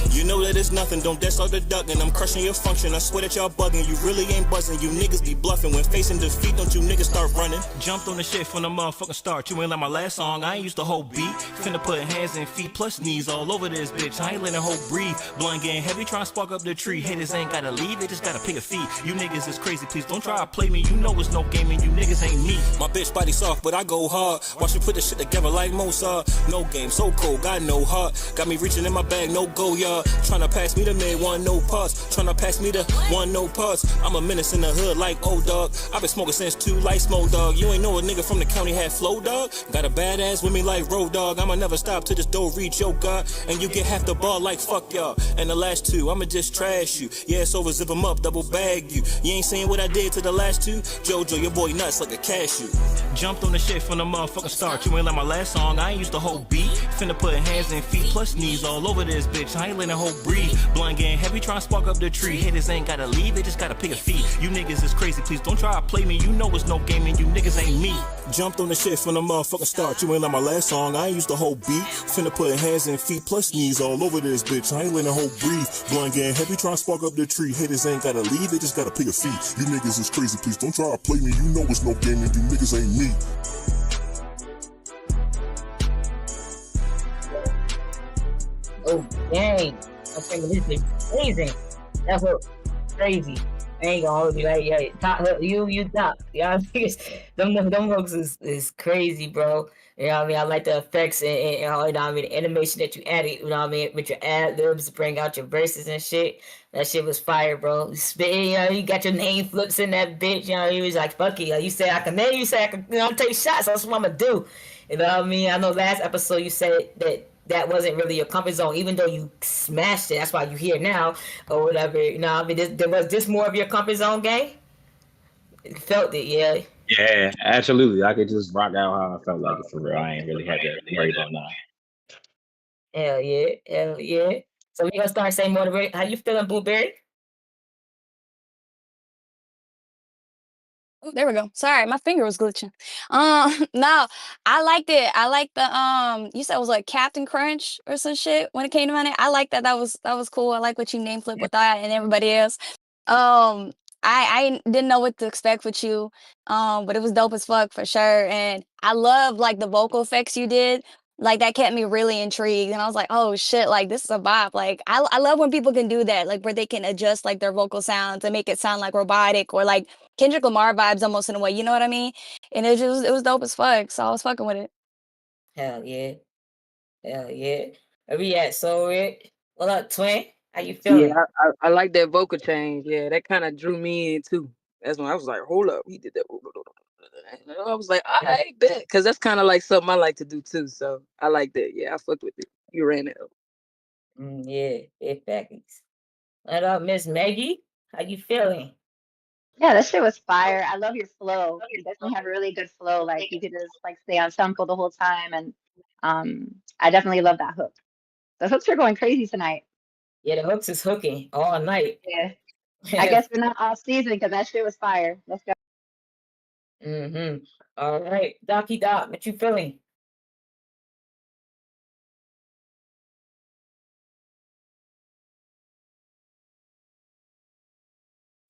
You know that it's nothing, don't diss all the ducking. I'm crushing your function, I swear that y'all bugging. You really ain't buzzing, you niggas be bluffing. When facing defeat, don't you niggas start running. Jumped on the shit from the motherfucking start. You ain't like my last song, I ain't used the whole beat. Finna put hands and feet plus knees all over this bitch. I ain't letting the whole breathe. Blunt getting heavy, trying to spark up the tree. Haters ain't gotta leave, they just gotta pay a fee. You niggas is crazy, please don't try to play me. You know it's no gaming, you niggas ain't me. My bitch body soft, but I go hard. Watch me put this shit together like Mozart. No game, so cold, got no heart. Got me reaching in my bag, no go yard. Tryna pass me the mid, one no parts. Tryna pass me the one no parts. I'm a menace in the hood like old dog. I been smoking since 2 like smoke dog. You ain't know a nigga from the county had flow dog. Got a badass with me like road dog. I'ma never stop till this door reach your God. And you get half the ball like fuck y'all. And the last 2, I'ma just trash you. Yeah, it's over, zip 'em up, double bag you. You ain't saying what I did to the last 2. Jojo, your boy nuts like a cashew. Jumped on the shit from the motherfucking start. You ain't like my last song, I ain't used the whole beat. Finna put hands and feet plus knees all over this bitch. I ain't letting the whole breathe. Blind getting heavy, trying to spark up the tree. Haters ain't gotta leave, they just gotta pay a fee. You niggas is crazy, please don't try to play me. You know it's no gaming, you niggas ain't me. Jumped on the shit from the motherfucking start. You ain't like my last song, I ain't used the whole beat. Finna put hands and feet plus knees all over this bitch. I ain't letting the whole breathe. Blind getting heavy, trying to spark up the tree. Haters ain't gotta leave, they just gotta pay a fee. You niggas is crazy, please don't try to play me. You know it's no gaming, you niggas ain't me. Oh, dang. I think this is amazing. That's what crazy. I ain't gonna hold you like, yeah, top, you top. You know what I mean? Them hooks is crazy, bro. You know what I mean? I like the effects and you know what I mean? The animation that you added, you know what I mean? With your ad libs to bring out your verses and shit. That shit was fire, bro. Spit, you know, you got your name flips in that bitch. You know, he was like, fuck it. You say I can name, you say I can, you know, take shots. That's what I'm gonna do. You know what I mean? I know last episode you said that wasn't really your comfort zone, even though you smashed it. That's why you're here now, or whatever. You know, I mean, was this more of your comfort zone, gang? You felt it, yeah. Yeah, absolutely. I could just rock out how I felt like it for real. I ain't really had to worry about nothing. Hell yeah. So we gonna start saying motivate. How you feeling, Blueberry? Oh, there we go. Sorry, my finger was glitching. No, I liked it. I like the you said it was like Captain Crunch or some shit when it came to my name. I like that. That was cool. I like what you name flip with that and everybody else. I didn't know what to expect with you. But it was dope as fuck for sure. And I love like the vocal effects you did. Like that kept me really intrigued. And I was like, oh shit, like this is a bop. Like I love when people can do that, like where they can adjust like their vocal sounds and make it sound like robotic or like Kendrick Lamar vibes almost in a way, you know what I mean? And it was dope as fuck. So I was fucking with it. Hell yeah. Where we at? So what up, twin? How you feeling? Yeah, I like that vocal change. Yeah, that kind of drew me in too. That's when I was like, hold up, he did that. I was like, I bet, because that's kind of like something I like to do too. So I like that. Yeah, I fucked with it. You ran it up. Yeah, facts. What up, Miss Maggie? How you feeling? Yeah, that shit was fire. I love your flow. You definitely have a really good flow. Like you could just like stay on tempo the whole time, and I definitely love that hook. The hooks are going crazy tonight. Yeah, the hooks is hooking all night. Yeah, I guess we're not off season because that shit was fire. Let's go. All right, Doc, what you feeling?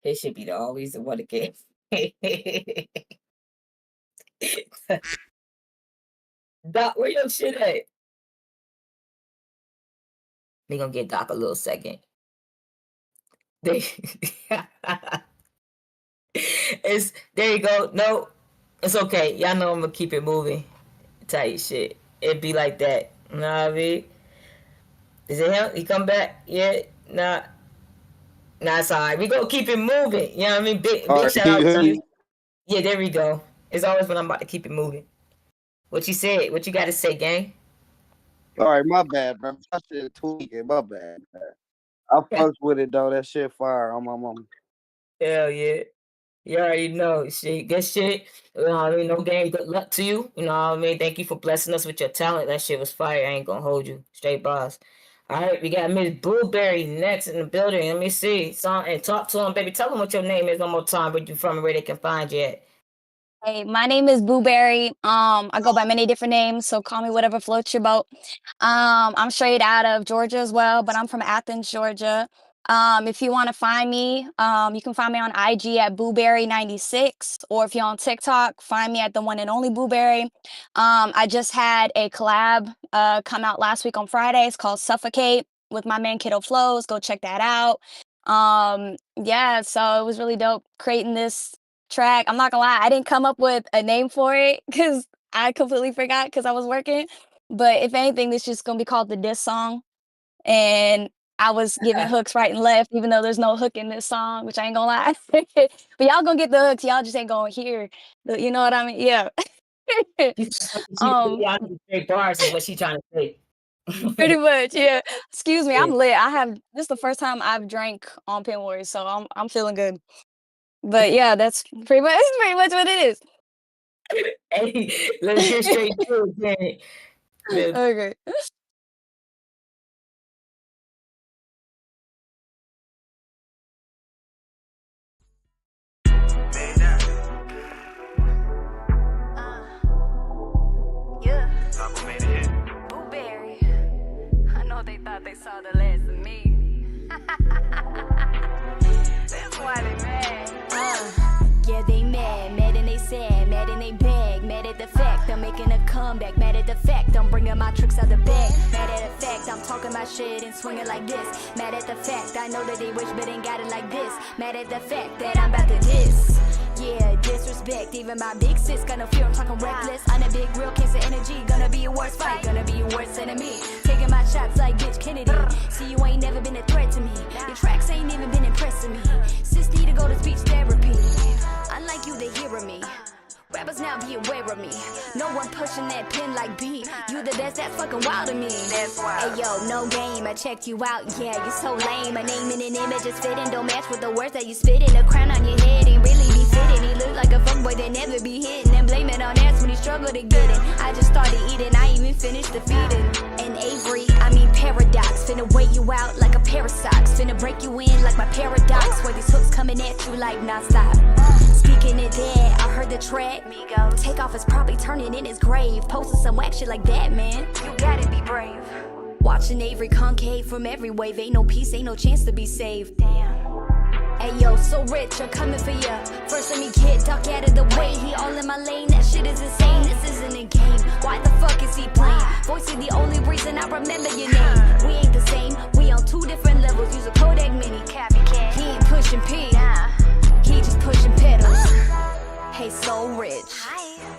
It should be always the one again. Doc, where your shit at? We gonna get Doc a little second. There you go. No, it's okay. Y'all know I'm gonna keep it moving. Tight shit. It be like that. You know what I mean? Is it him? He come back? Yeah. Nah, it's all right. We gonna keep it moving. You know what I mean? Big shout out to you. Yeah, there we go. It's always when I'm about to keep it moving. What you said? What you got to say, gang? All right, my bad, bro. I shit tweaking. My bad, man. I fucks with it though. That shit fire on my mama. Hell yeah. You already know. Shit, good shit. You know what I mean? No game. Good luck to you. You know what I mean? Thank you for blessing us with your talent. That shit was fire. I ain't gonna hold you. Straight boss. All right, we got Miss Blueberry next in the building. Let me see. And talk to him, baby. Tell them what your name is one more time, where you from and where they can find you at. Hey, my name is Blueberry. I go by many different names, so call me whatever floats your boat. I'm straight out of Georgia as well, but I'm from Athens, Georgia. If you want to find me, you can find me on IG at Blueberry96, or if you're on TikTok, find me at the one and only Blueberry. I just had a collab come out last week on Friday. It's called Suffocate with my man Kiddo Flows. Go check that out. Yeah, so it was really dope creating this track. I'm not gonna lie, I didn't come up with a name for it because I completely forgot because I was working. But if anything, this just gonna be called the diss song. And I was giving hooks right and left, even though there's no hook in this song, which I ain't gonna lie. But y'all gonna get the hooks. Y'all just ain't gonna hear. You know what I mean? Yeah. Straight bars is what she trying to say. Pretty much, yeah. Excuse me, I'm lit. This is the first time I've drank on Pin Warriors, so I'm feeling good. But yeah, that's pretty much what it is. Hey, let's get straight to it, then. Okay. Blueberry. I know they thought they saw the last of me. That's why they mad. Yeah, they mad and they sad, mad and they beg, mad at the fact I'm making a comeback, mad at the fact I'm bringing my tricks out the bag, mad at the fact I'm talking my shit and swinging like this, mad at the fact I know that they wish but ain't got it like this, mad at the fact that I'm about to diss. Yeah, disrespect, even my big sis got no fear, I'm talking reckless. I'm a big real case of energy, gonna be a worse fight, gonna be a worse enemy. Taking my shots like bitch Kennedy. See, you ain't never been a threat to me. Your tracks ain't even been impressing me. Sis need to go to speech therapy. Unlike you, they hearing me. Rappers now be aware of me. No one pushing that pin like B. You the best, that's fucking wild to me. That's wild. Hey yo, no game, I checked you out. Yeah, you so lame. A name and an image is fitting. Don't match with the words that you spitting. A crown on your head ain't really be fitting. He look like a fuckboy that never be hitting. And blame it on ass when he struggle to get it. I just started eating, I even finished the feeding. And Avery, I mean paradox. Finna weigh you out like a pair of socks. Finna break you in like my paradox. Where these hooks coming at you like non-stop. Speaking it dead, I heard the track. Takeoff is probably turning in his grave. Posting some whack shit like that, man. You gotta be brave. Watching Avery concave from every wave. Ain't no peace, ain't no chance to be saved. Damn. Hey yo, so rich, I'm coming for ya. First let me get duck out of the way. He all in my lane, that shit is insane. This isn't a game. Why the fuck is he playing? Voice is the only reason I remember your name. We ain't the same, we on two different levels. Use a Kodak Mini. Copycat. He ain't pushing P. He just pushing pedals. Hey, so rich.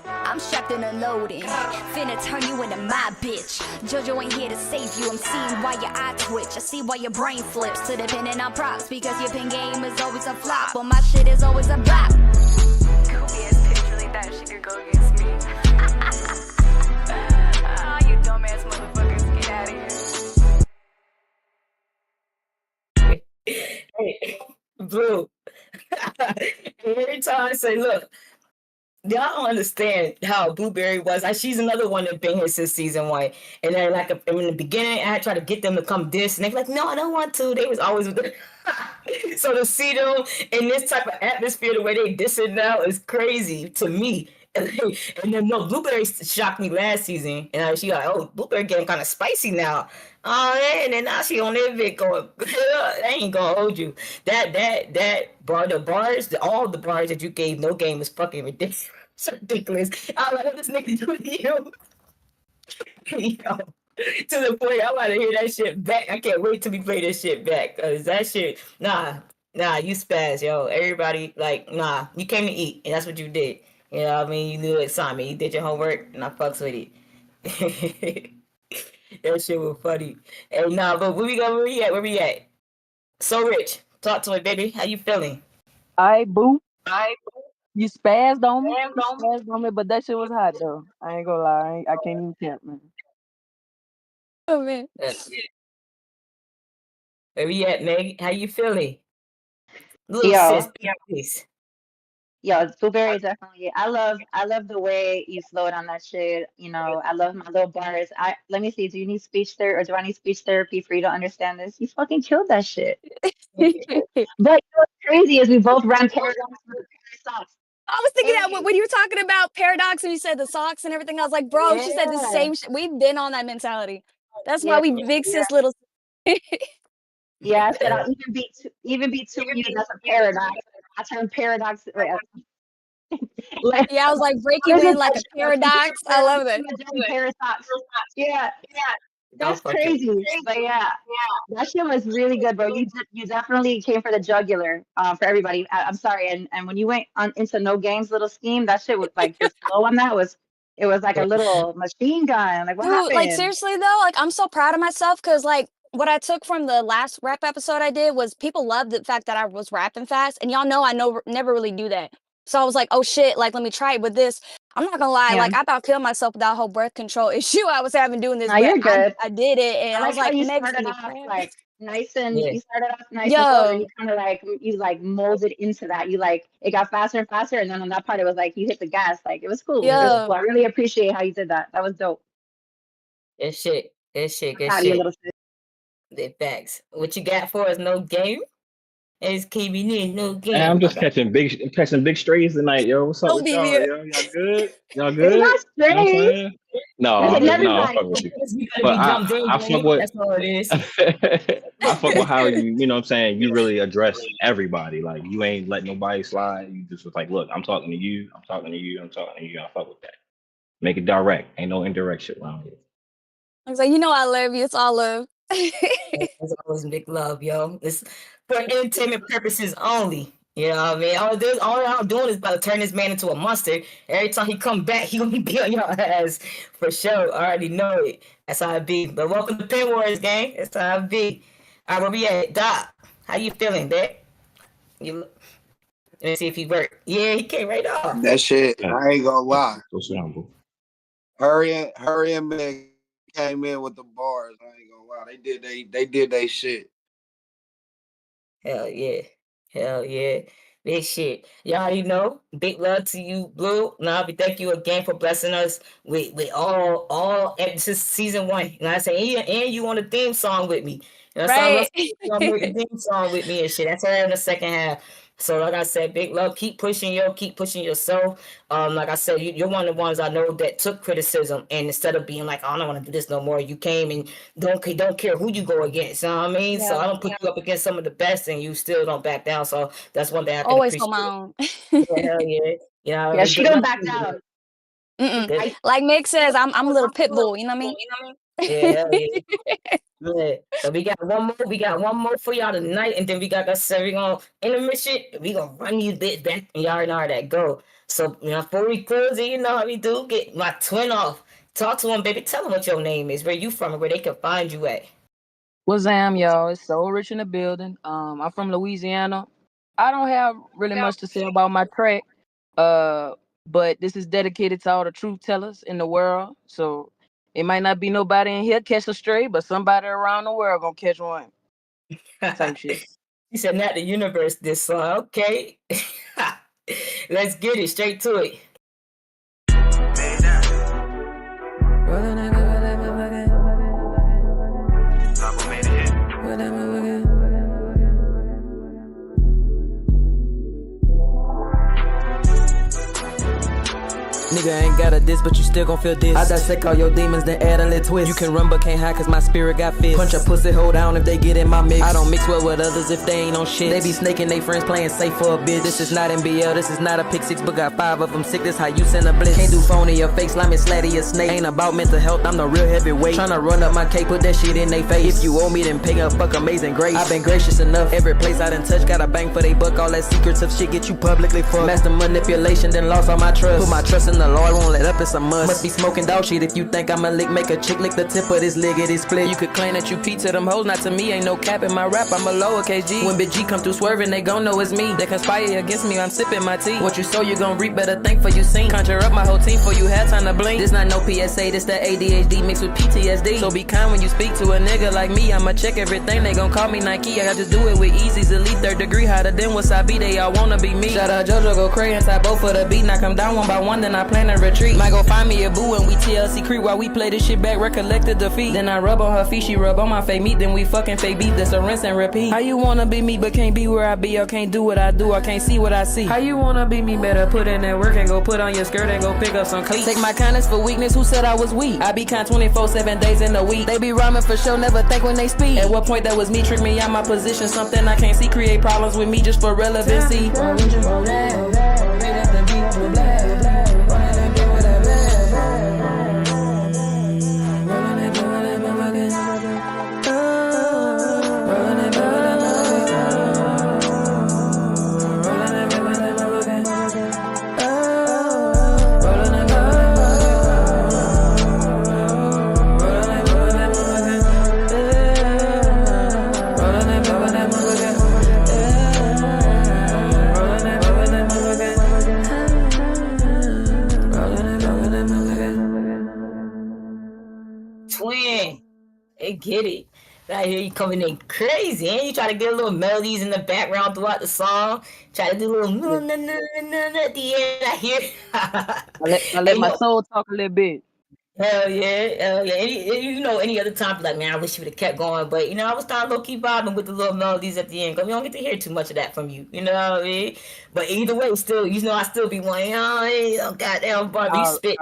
I'm strapped and unloading. Finna turn you into my bitch. JoJo ain't here to save you. I'm seeing why your eye twitch. I see why your brain flips to depending on props. Because your pin game is always a flop. But my shit is always a bop. Goofy ass bitch really thought she could go against me. Oh, you dumbass motherfuckers. Get out of here. Hey, Blue. Every time I say, look, y'all don't understand how Blueberry was. She's another one that been here since season 1. And then, like, in the beginning, I tried to get them to come diss, and they were like, no, I don't want to. They was always with the... So to see them in this type of atmosphere, the way they diss it now is crazy to me. And then, no, Blueberry shocked me last season. And she like, oh, Blueberry getting kind of spicy now. Oh, man. And then now she on that bit going, I ain't gonna hold you. All the bars that you gave No Game was fucking ridiculous. It's ridiculous. I like this nigga do you. Yo, to the point, I'm about to hear that shit back. I can't wait till we play this shit back. Cause that shit, nah, you spaz, yo. Everybody, like, nah, you came to eat, and that's what you did. You know what I mean? You knew the assignment. You did your homework, and I fucks with it. That shit was funny. Hey, nah, but where we at? So Rich, talk to it, baby. How you feeling? I boo. You spazzed on me. You spazzed on me, but that shit was hot though. I ain't gonna lie. I can't even count, man. Oh man. Where we at, Meg? How you feeling? Little Yo, sis, please. yo, Blueberry definitely. I love the way you slow down that shit. You know, I love my little bars. Let me see. Do you need speech therapy or do I need speech therapy for you to understand this? You fucking killed that shit. But you know what's crazy is we both ran paradox with the pair of socks. I was thinking that Hey, when you were talking about paradox and you said the socks and everything, I was like, bro, she said the yeah, same shit. We've been on that mentality. That's why yeah, we big sis little. yeah. I said I'll even be two of you. That's a paradox. I turned paradox. Like, Yeah, I was like, break you what is in it? like a paradox. I love it. Paradox. Yeah, that's fuck it. crazy. But yeah, that shit was really good, bro. You definitely came for the jugular for everybody. I'm sorry, and when you went on into no games little scheme, that shit was like your flow on that was it was like a little machine gun. Like what Dude, like happened? seriously though, like I'm so proud of myself because like what I took from the last rap episode I did was people loved the fact that I was rapping fast, and y'all know I never really do that. So I was like, oh shit, like let me try it with this. I'm not gonna lie, Yeah. like I about killed myself with that whole birth control issue I was having doing this, No, but you're good. I did it, and I I was like how like, you Meg's started gonna be off proud. like nice and Yeah. you started off nice and slow, and Yo, you kind of you molded into that. You like it got faster and faster, and then on that part it was like you hit the gas. Like it was cool. It was yo, cool. I really appreciate how you did that. That was dope. Good shit. Good shit. I'm Good proud of you, shit. little sis. The facts. What you got for us? No game? It's keeping in no game. I'm just catching big strays tonight, yo. What's up don't with be y'all, weird. yo? Y'all good? Y'all It's good? not You know what I'm strange. saying? It's No, never I like fuck with you. You gotta But be jumped in, I fuck game. with That's all it is. I fuck with how you know what I'm saying, you really address everybody. Like you ain't let nobody slide. You just was like, look, I'm talking to you, I'm talking to you, I'm talking to you. I fuck with that. Make it direct. Ain't no indirect shit around here. I was like, you know I love you. It's all love. That's always big love, yo. It's for entertainment purposes only. You know what I mean? All I'm doing is about to turn this man into a monster. Every time he come back, he gonna be on your ass for sure. I already know it. That's how it be. But welcome to Pen Wars, gang. That's how it be. All right, where we at? Doc, how you feeling, Dad? Let me see if he worked. Yeah, he came right off. That shit, I ain't gonna lie. Go sit down, boo. Hurry and Meg came in with the bars. I ain't gonna lie. They did they shit. Hell yeah. Hell yeah. Big shit. Y'all already know. Big love to you, Blue. Now we thank you again for blessing us with all episodes season 1. You know what I'm saying? And you on the theme song with me. You know what I'm Right. saying? You gonna make a theme song with me and shit. That's her in the second half. So like I said, big love. Keep pushing yourself. Like I said, you're one of the ones I know that took criticism, and instead of being like, oh, I don't want to do this no more, you came and don't care who you go against. You know what I mean? So I don't put you up against some of the best, and you still don't back down. So that's one thing I can Always appreciate. hold my own. Yeah, hell yeah. You know, Yeah, she don't back down. Mm-mm. Like Meg says, I'm a little pit bull. You know what I mean? Yeah, hell yeah. Yeah. So we got one more for y'all tonight, and then we got we gonna intermission. We gonna run these bits back, and y'all already know how that go. So before we close it, you know how we do. Get my twin off. Talk to him, baby. Tell him what your name is, where you from, and where they can find you at. What's up, y'all? It's So Rich in the building. I'm from Louisiana. I don't have really much to say about my track. But this is dedicated to all the truth tellers in the world. So it might not be nobody in here catch a stray, but somebody around the world gonna catch one. Type shit. He said, not the universe this song. Okay. Let's get it straight to it. Nigga ain't got a diss, but you still gon' feel this. I dissect all your demons, then add a little twist. You can run but can't hide cause my spirit got fists. Punch a pussy hole down if they get in my mix. I don't mix well with others if they ain't on shit. They be snaking they friends playing safe for a bitch. This is not NBL, this is not a pick six, but got 5 of them sick. This how you send a blitz. Can't do phony or fake, slimy, slatty or snake. Ain't about mental health, I'm the real heavyweight. Tryna run up my cake, put that shit in they face. If you owe me, then pay a fuck amazing grace. I've been gracious enough, every place I done touch, got a bang for they buck. All that secrets of shit get you publicly fucked. Master manipulation, then lost all my trust. Put my trust in the the Lord won't let up, it's a must. Must be smoking dog shit if you think I'ma make a chick lick the tip of this leg of this split. You could claim that you P to them hoes, not to me. Ain't no cap in my rap, I'm a lowercase G. When Big G come through swerving, they gon' know it's me. They conspire against me, I'm sipping my tea. What you sow, you gon' reap, better think for you seen. Conjure up my whole team for you had time to blink. This not no PSA, this that ADHD mixed with PTSD. So be kind when you speak to a nigga like me. I'ma check everything, they gon' call me Nike. I just do it with Easy's elite third degree. Hotter than wasabi, they all wanna be me. Shout out JoJo, go crazy inside both for the beat. Knock them down one by one, then I plan to retreat. Might go find me a boo and we TLC creep while we play this shit back, recollect the defeat. Then I rub on her feet, she rub on my fake meat, then we fucking fake beat. That's a rinse and repeat. How you wanna be me but can't be where I be? Or can't do what I do, or can't see what I see? How you wanna be me? Better put in that work and go put on your skirt and go pick up some cleats. Take my kindness for weakness, who said I was weak? I be kind 24, 7 days in a week. They be rhyming for sure, never think when they speak. At what point that was me, trick me out my position, something I can't see, create problems with me just for relevancy. Why would you go black? Made up the beat for black. Get it. I hear you coming in crazy, and you try to get little melodies in the background throughout the song. Try to do a little no no no no no at the end. I hear. I let my soul talk a little bit. Hell yeah. Any other time, like, man, I wish you would have kept going, but I was starting low key vibing with the little melodies at the end. Cause we don't get to hear too much of that from you. You know what I mean? But either way, still, I still be wanting. Oh, goddamn, Barbie, you spit.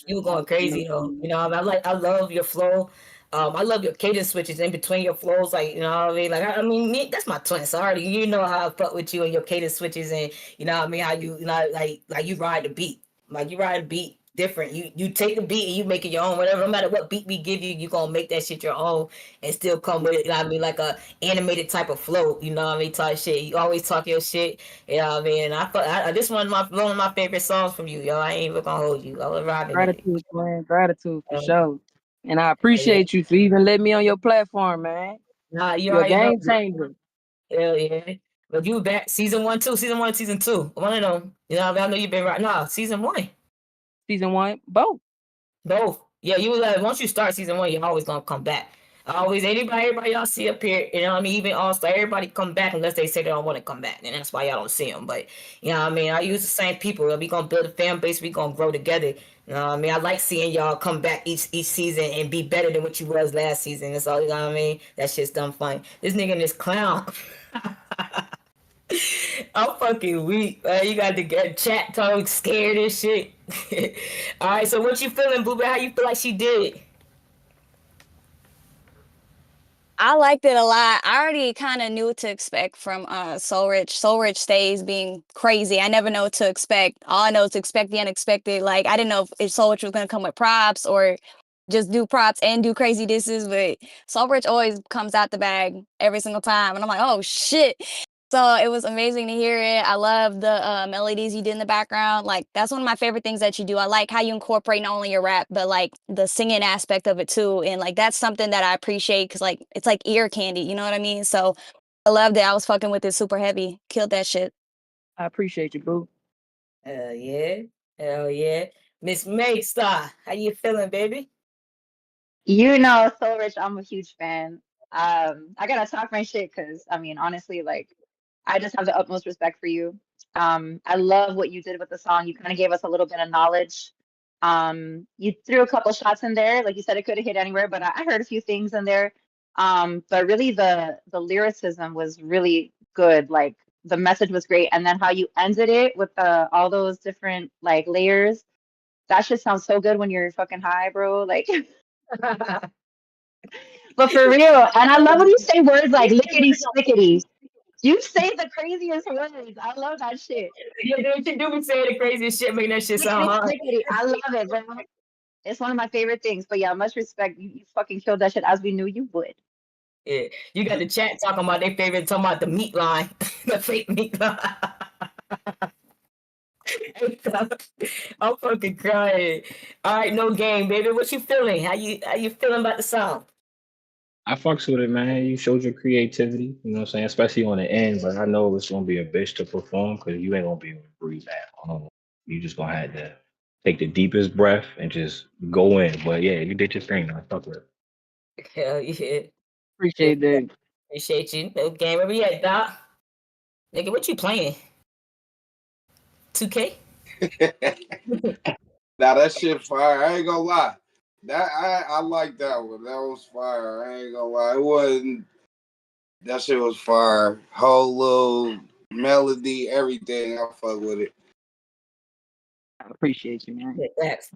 You were going crazy though. I love your flow. I love your cadence switches in between your flows, like, you know what I mean? Like, me, that's my twin, so already, you know how I fuck with you and your cadence switches, and you know what I mean, how you like you ride the beat. Like, you ride the beat different. You take the beat and you make it your own, whatever, no matter what beat we give you, you gonna make that shit your own and still come with it, you know what I mean, like a animated type of flow, you know what I mean, type shit. You always talk your shit, you know what I mean? And this one of my favorite songs from you, yo. I ain't even gonna hold you. I was riding Gratitude, man. Gratitude for sure. And I appreciate you for even letting me on your platform, man. Nah, you're a game changer. Hell yeah. But you back season 1, too. Season 1, season 2. One of them. You know, I know you've been right now. Season 1. Season 1, both. Yeah, you like once you start season 1, you're always gonna come back. Always everybody y'all see up here, you know what I mean? Even All-Star, everybody come back unless they say they don't want to come back. And that's why y'all don't see them. But you know what I mean? I use the same people. We gonna build a fan base, we gonna grow together. You know what I mean? I like seeing y'all come back each season and be better than what you was last season. That's all, you know what I mean? That shit's dumb fun. This nigga and this clown. I'm fucking weak, man. You got to get chat talk scared and shit. All right, so what you feeling, Boo? How you feel like she did? I liked it a lot. I already kind of knew what to expect from Soul Rich. Soul Rich stays being crazy. I never know what to expect. All I know is to expect the unexpected. Like, I didn't know if Soul Rich was going to come with props or just do props and do crazy disses, but Soul Rich always comes out the bag every single time. And I'm like, oh, shit. So it was amazing to hear it. I love the melodies you did in the background. Like, that's one of my favorite things that you do. I like how you incorporate not only your rap, but like the singing aspect of it too. And like, that's something that I appreciate because like, it's like ear candy, you know what I mean? So I loved it. I was fucking with it super heavy. Killed that shit. I appreciate you, boo. Hell yeah. Hell yeah. Miss Megstar, how you feeling, baby? You know, Soul Rich, I'm a huge fan. I gotta talk my shit because I mean, honestly, like, I just have the utmost respect for you. I love what you did with the song. You kind of gave us a little bit of knowledge. You threw a couple shots in there. Like you said, it could have hit anywhere, but I heard a few things in there. But really the lyricism was really good. Like the message was great. And then how you ended it with all those different like layers. That shit sounds so good when you're fucking high, bro. Like but for real. And I love when you say words like lickety splickety. You say the craziest words. I love that shit. Yeah, you do be saying the craziest shit, making that shit sound hard. I love it, bro. It's one of my favorite things. But yeah, much respect. You fucking killed that shit as we knew you would. Yeah, you got the chat talking about their favorite, talking about the meat line, the fake meat line. I'm fucking crying. All right, no game, baby. What you feeling? How you feeling about the song? I fucks with it, man. You showed your creativity, you know what I'm saying, especially on the end. But I know it's gonna be a bitch to perform because you ain't gonna be able to breathe out. You just gonna have to take the deepest breath and just go in. But yeah, you did your thing. I fuck with it. Hell yeah. Appreciate that. Appreciate you. No game. Where we at, Doc? Nigga, what you playing? 2K? Now that shit fire. I ain't gonna lie. That I like that one. That was fire. I ain't gonna lie. It wasn't. That shit was fire. Whole little melody, everything. I fuck with it. I appreciate you, man. Yeah, thanks.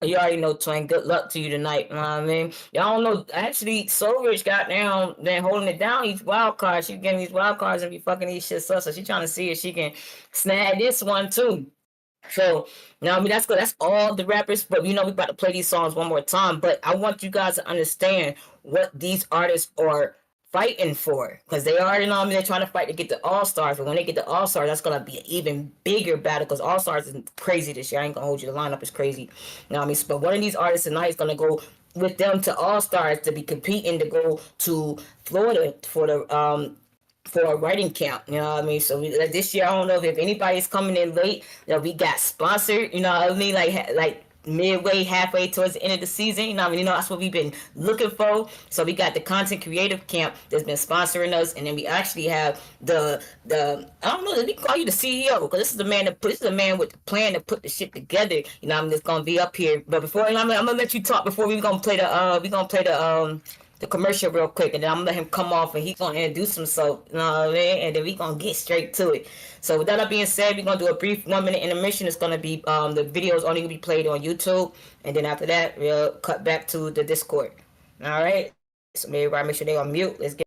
You already know, Twin. Good luck to you tonight. You know what I mean? Y'all don't know. Actually, So Rich got down, then holding it down. These wild cards. She's getting these wild cards and be fucking these shits up. So she trying to see if she can snag this one too. So, you know what I mean? That's good. That's all the rappers. But, we about to play these songs one more time. But I want you guys to understand what these artists are fighting for. Because they are, they're trying to fight to get the All-Stars. But when they get the All-Stars, that's going to be an even bigger battle. Because All-Stars is crazy this year. I ain't going to hold you. The lineup is crazy. You know what I mean? But one of these artists tonight is going to go with them to All-Stars to be competing to go to Florida for the for a writing camp, you know what I mean? So this year, I don't know if anybody's coming in late. We got sponsored, you know what I mean? Like midway, halfway towards the end of the season, you know what I mean? That's what we've been looking for. So we got the content creative camp that's been sponsoring us, and then we actually have the I don't know, let me call you the CEO, because this is the man with the plan to put the shit together. You know, I'm just gonna be up here. But before, I'm gonna let you talk before we're gonna play the commercial real quick, and then I'm gonna let him come off and he's gonna introduce himself, you know what I mean? And then we gonna get straight to it. So with that being said, we're gonna do a brief 1 minute intermission. It's gonna be the videos only gonna be played on YouTube, and then after that we'll cut back to the Discord. All right. So everybody make sure they on mute. Let's get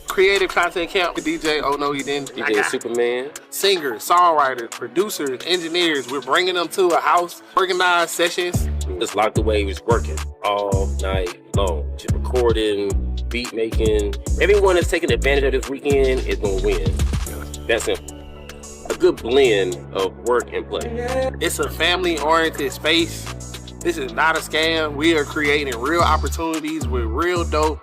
Creative content camp. DJ, oh no he didn't. DJ Superman. Singers, songwriters, producers, engineers. We're bringing them to a house, organized sessions. Just locked away, was working all night long. Just recording, beat making. Everyone that's taking advantage of this weekend is gonna win. That's simple. A good blend of work and play. It's a family-oriented space. This is not a scam. We are creating real opportunities with real dope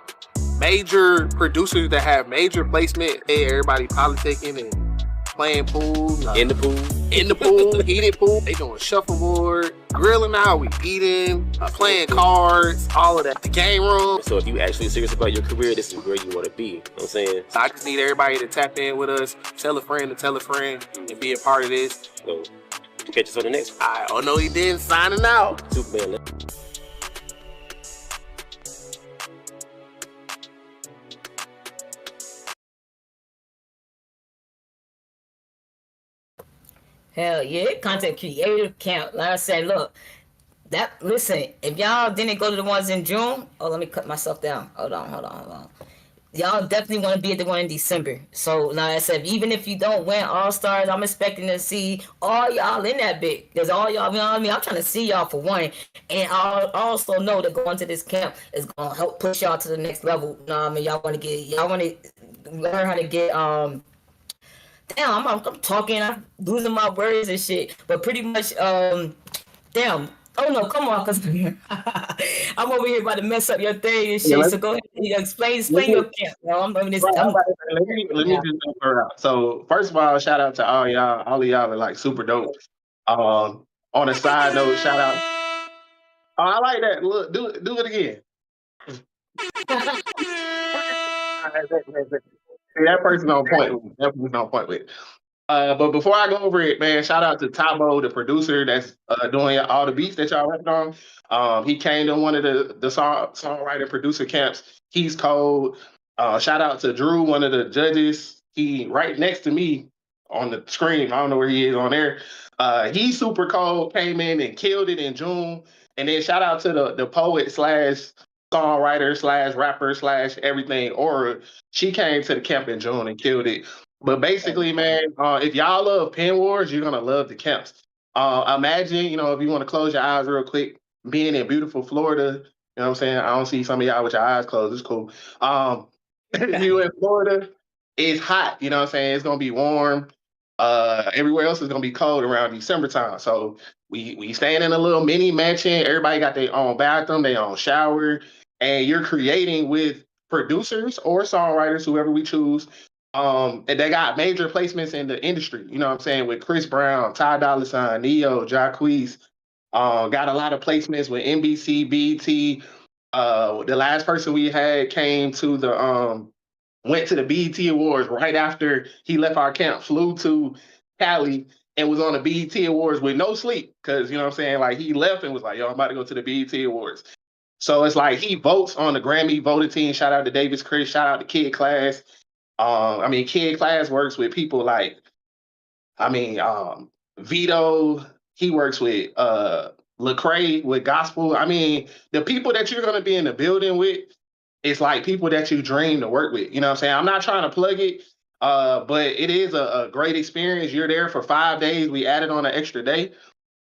major producers that have major placement. Hey, everybody politicking and playing pool. In the pool. In the pool, heated pool. They doing shuffleboard, grilling out, we eating, playing cards, all of that. The game room. So if you actually serious about your career, this is where you want to be. You know what I'm saying? So I just need everybody to tap in with us, tell a friend to tell a friend, and be a part of this. So catch us on the next one. All right, oh no he didn't, signing out. Superman. hell yeah, content creative camp. Like I said, look, listen, if y'all didn't go to the ones in June, let me cut myself down. Hold on. Y'all definitely want to be at the one in December. So, like I said, even if you don't win All-Stars, I'm expecting to see all y'all in that bit. Because all y'all, you know what I mean? I'm trying to see y'all for one. And I also know that going to this camp is going to help push y'all to the next level. You know what I mean? Y'all want to learn how to get, damn, I'm talking, I'm losing my words and shit. But pretty much, damn. Oh no, come on, cause I'm over here about to mess up your thing and shit. So go ahead and explain your camp. Let me just jump around. So first of all, shout out to all y'all. All of y'all are like super dope. On a side note, shout out. Oh, I like that. Look, do it again. That person's on point. That person's on point with it. But before I go over it, man, shout out to Tabo, the producer that's doing all the beats that y'all worked on. He came to one of the songwriter producer camps. He's cold. Shout out to Drew, one of the judges. He right next to me on the screen. I don't know where he is on there. He's super cold, came in and killed it in June. And then shout out to the poet / songwriter / rapper / everything. Aura, she came to the camp in June and killed it. But basically, man, if y'all love Pen Wars, you're gonna love the camps. Imagine, if you want to close your eyes real quick, being in beautiful Florida. You know what I'm saying? I don't see some of y'all with your eyes closed. It's cool. You in Florida, it's hot. You know what I'm saying? It's gonna be warm. Everywhere else is gonna be cold around December time. So we staying in a little mini mansion. Everybody got their own bathroom, their own shower, and you're creating with producers or songwriters, whoever we choose. And they got major placements in the industry. You know what I'm saying? With Chris Brown, Ty Dolla $ign, Neo, Jacquees. Got a lot of placements with NBC, BET. The last person we had came to the went to the BET Awards right after he left our camp, flew to Cali and was on the BET Awards with no sleep. Cause you know what I'm saying? Like he left and was like, yo, I'm about to go to the BET Awards. So it's like he votes on the Grammy voting team. Shout out to Davis Chris, shout out to Kid Class. Kid Class works with people like, Vito, he works with Lecrae with gospel. I mean, the people that you're gonna be in the building with, it's like people that you dream to work with. You know what I'm saying? I'm not trying to plug it, but it is a great experience. You're there for 5 days. We added on an extra day.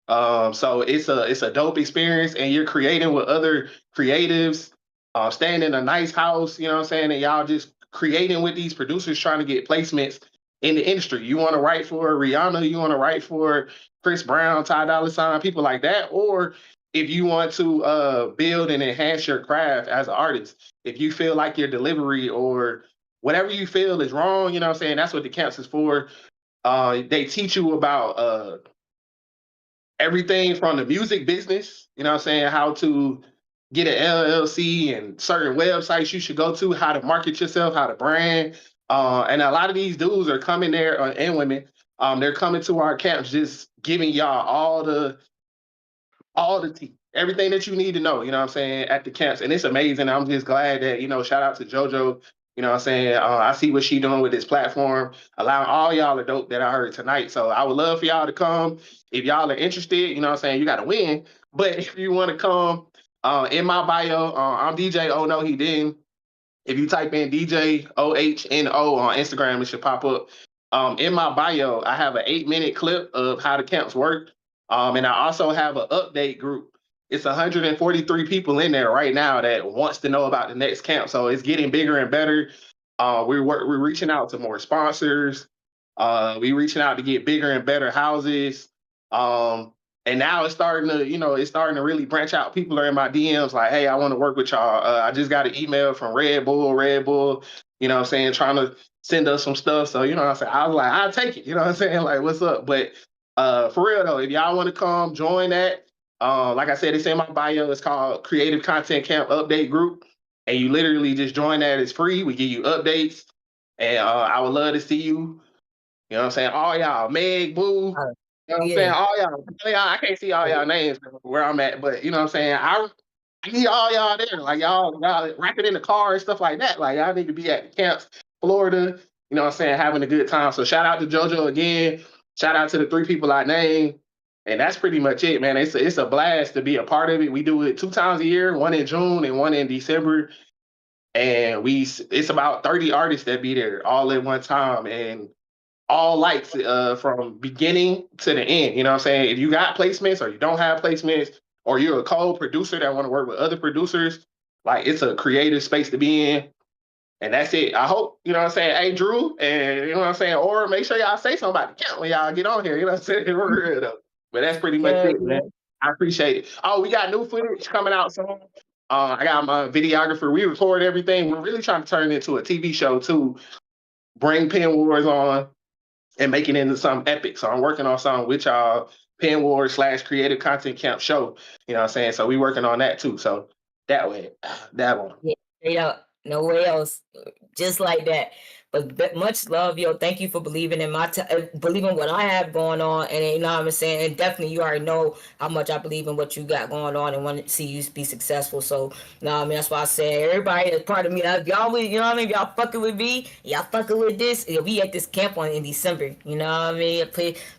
So it's a dope experience, and you're creating with other creatives, staying in a nice house, you know what I'm saying? And y'all just creating with these producers trying to get placements in the industry. You want to write for Rihanna, you want to write for Chris Brown, Ty Dolla $ign, people like that, or if you want to build and enhance your craft as an artist, if you feel like your delivery or whatever you feel is wrong, you know what I'm saying? That's what the camps is for. They teach you about everything from the music business, you know what I'm saying? How to get an LLC and certain websites you should go to, how to market yourself, how to brand. And a lot of these dudes are coming there, and women, they're coming to our camps just giving y'all all the tea, everything that you need to know, you know what I'm saying, at the camps. And it's amazing. I'm just glad that, shout out to JoJo, you know what I'm saying? I see what she doing with this platform, allowing all y'all the dope that I heard tonight. So I would love for y'all to come. If y'all are interested, you know what I'm saying, you got to win. But if you want to come, in my bio, I'm DJ Oh No He Didn't. If you type in DJ OHNO on Instagram, it should pop up. In my bio, I have an 8-minute clip of how the camps work. And I also have an update group. It's 143 people in there right now that wants to know about the next camp. So it's getting bigger and better. We're reaching out to more sponsors. We're reaching out to get bigger and better houses. And now it's starting to really branch out. People are in my DMs like, hey, I want to work with y'all. I just got an email from Red Bull, you know what I'm saying, trying to send us some stuff. So, you know what I'm saying, I was like, I'll take it. You know what I'm saying? Like, what's up? But for real though, if y'all want to come join that, like I said, it's in my bio. It's called Creative Content Camp Update Group. And you literally just join that. It's free. We give you updates. And I would love to see you. You know what I'm saying? All y'all, Meg, Boo. You know what I'm saying? All y'all, I can't see all y'all names where I'm at, but you know what I'm saying? I need all y'all there. Like y'all rapping in the car and stuff like that. Like y'all need to be at the camps, Florida, you know what I'm saying, having a good time. So shout out to JoJo again. Shout out to the 3 people I named. And that's pretty much it, man. It's a blast to be a part of it. We do it 2 times a year, one in June and one in December. And it's about 30 artists that be there all at one time. And all lights from beginning to the end. You know what I'm saying? If you got placements or you don't have placements, or you're a co-producer that want to work with other producers, like it's a creative space to be in. And that's it. I hope, you know what I'm saying, hey Drew, and you know what I'm saying, or make sure y'all say something about the camp when y'all get on here. You know what I'm saying? But that's pretty much it, man. I appreciate it. Oh, we got new footage coming out soon. I got my videographer. We record everything. We're really trying to turn it into a TV show too. Bring Pen Wars on and make it into something epic. So I'm working on something with y'all, Pen Wars / Creative Content Camp show. You know what I'm saying? So we working on that too. So that one. Yeah, no way else. Just like that. But much love, yo. Thank you for believing in believing what I have going on, and you know what I'm saying. And definitely, you already know how much I believe in what you got going on, and want to see you be successful. So, that's why I say everybody is part of me. Y'all, you know what I mean. Y'all fucking with me. Y'all fucking with this. We at this camp in December. You know what I mean.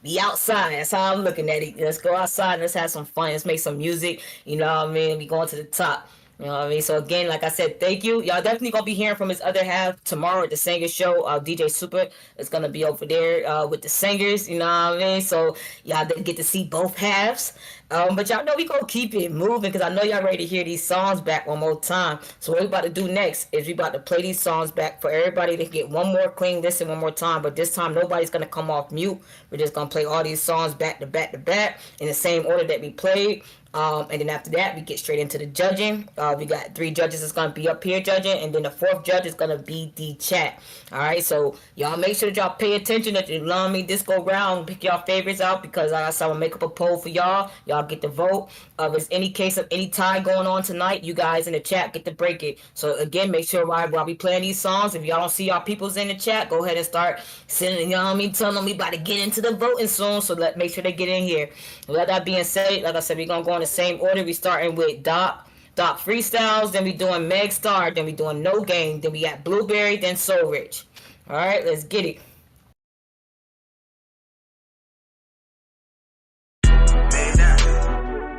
Be outside. That's how I'm looking at it. Let's go outside and let's have some fun. Let's make some music. You know what I mean. We going to the top. You know what I mean? So again, like I said, thank you. Y'all definitely gonna be hearing from his other half tomorrow at the Singer Show. DJ Super is gonna be over there with the singers. You know what I mean? So y'all get to see both halves. But y'all know we gonna keep it moving because I know y'all ready to hear these songs back one more time. So what we about to do next is we about to play these songs back for everybody to get one more clean listen one more time. But this time nobody's gonna come off mute. We're just gonna play all these songs back to back to back in the same order that we played. And then after that, we get straight into the judging. We got 3 judges that's going to be up here judging. And then the 4th judge is going to be the chat. All right, so y'all make sure that y'all pay attention that you love me this go round. Pick y'all favorites out because like I said, I'm going to make up a poll for y'all. Y'all get to vote. If there's any case of any tie going on tonight, you guys in the chat get to break it. So again, make sure while we playing these songs, if y'all don't see y'all peoples in the chat, go ahead and start sending, you know what I mean, telling them we about to get into the voting soon. So make sure they get in here. With that being said, like I said, we're going to go in the same order. We starting with Doc Freestyles, then we doing Megstar, then we doing No Game, then we got Blueberry, then So Rich. All right, let's get it.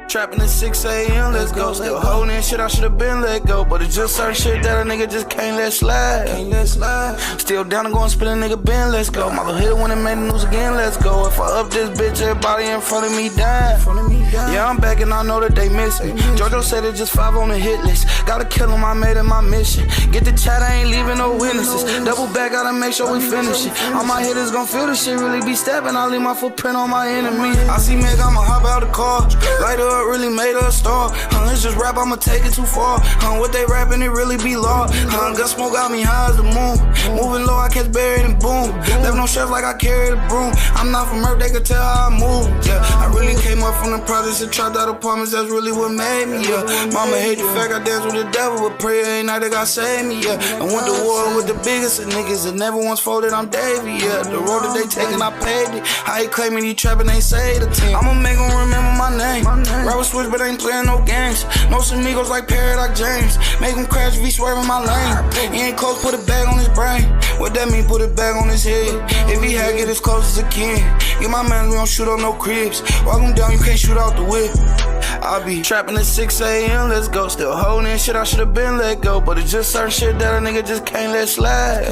Trapping at 6 a.m., let's go. Still holding shit I should've been let go. But it's just certain shit that a nigga just can't let slide. Still down to go and spin a nigga bin, let's go. My little hit when it made the news again, let's go. If I up this bitch, everybody in front of me dying. Yeah, I'm back and I know that they miss me. JoJo said it's just 5 on the hit list. Gotta kill him, I made it my mission. Get the chat, I ain't leaving no witnesses. Double back, gotta make sure we finish it. All my hitters gon' feel this shit, really be stabbing. I leave my footprint on my enemy. I see Meg, I'ma hop out the car. Light her up, really made her a star. Let's just rap, I'ma take it too far. What they rapping, it really be law. Gun smoke got me high as the moon. Moving low, I catch buried and boom. Left no chef like I carry the broom. I'm not from Earth, they could tell how I move. Yeah, I really came up from the projects and trapped out apartments. That's really what made me. Yeah, mama hate the fact I dance with the devil, but pray ain't night they got saved me. Yeah, I went to war with the biggest of niggas that never once folded. I'm Davey. Yeah, the road that they taking, I paid it. How he claiming he trapping, ain't say the team. I'ma make them remember my name. Robert Switch, but ain't playing no games. No amigos like Paradox James. Make him crash if he swerving my lane. He ain't close, put a bag on his brain. What that mean, put it back on his head. If he had, get as close as a kin. Get my man, we don't shoot on no cribs. Walk him down, you can't shoot out the whip. I be trapping at 6 a.m., let's go. Still holding shit I should've been let go. But it's just certain shit that a nigga just can't let slide.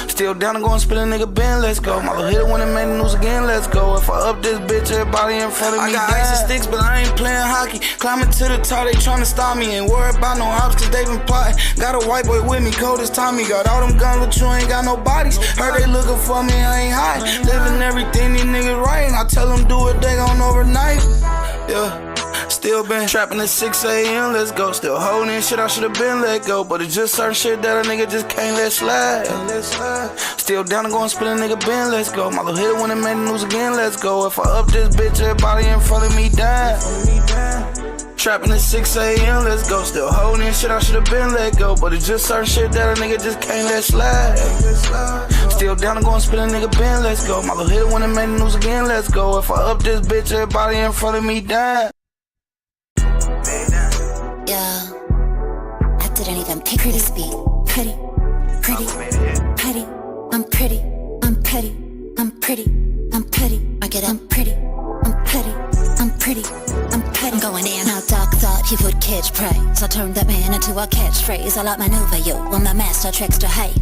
Still down to go and spin a nigga bin, let's go. My little hit when it made the news again, let's go. If I up this bitch, everybody in front of me. I got ice and sticks, but I ain't playing hockey. Climbing to the top, they tryna stop me. Ain't worried about no ops, cause they been plotting. Got a white boy with me, cold as Tommy. Got all them guns, but you ain't got no bodies. Heard they looking for me, I ain't high. Living everything these niggas right. I tell them do it, they gon' overnight. Yeah. Still been trapping at 6 a.m., let's go. Still holding shit I should've been let go. But it's just certain shit that a nigga just can't let slide. Still down to go and spin a nigga bin, let's go. My little hit when it made the news again, let's go. If I up this bitch, everybody in front of me dying. Trapping at 6 a.m., let's go. Still holding shit I should've been let go. But it's just certain shit that a nigga just can't let slide. Still down to go and spin a nigga bin, let's go. My little hit when it made the news again, let's go. If I up this bitch, everybody in front of me dying. Yeah, I didn't even pick her to speak. Pretty, I'm pretty, I'm petty, I'm pretty, I'm petty. I get I'm pretty, I'm petty, I'm pretty, I'm petty. I'm going in. Now Doc thought he would catch prey, so I turned that man into a catchphrase. I like maneuver you, I'm the master trickster. Hey,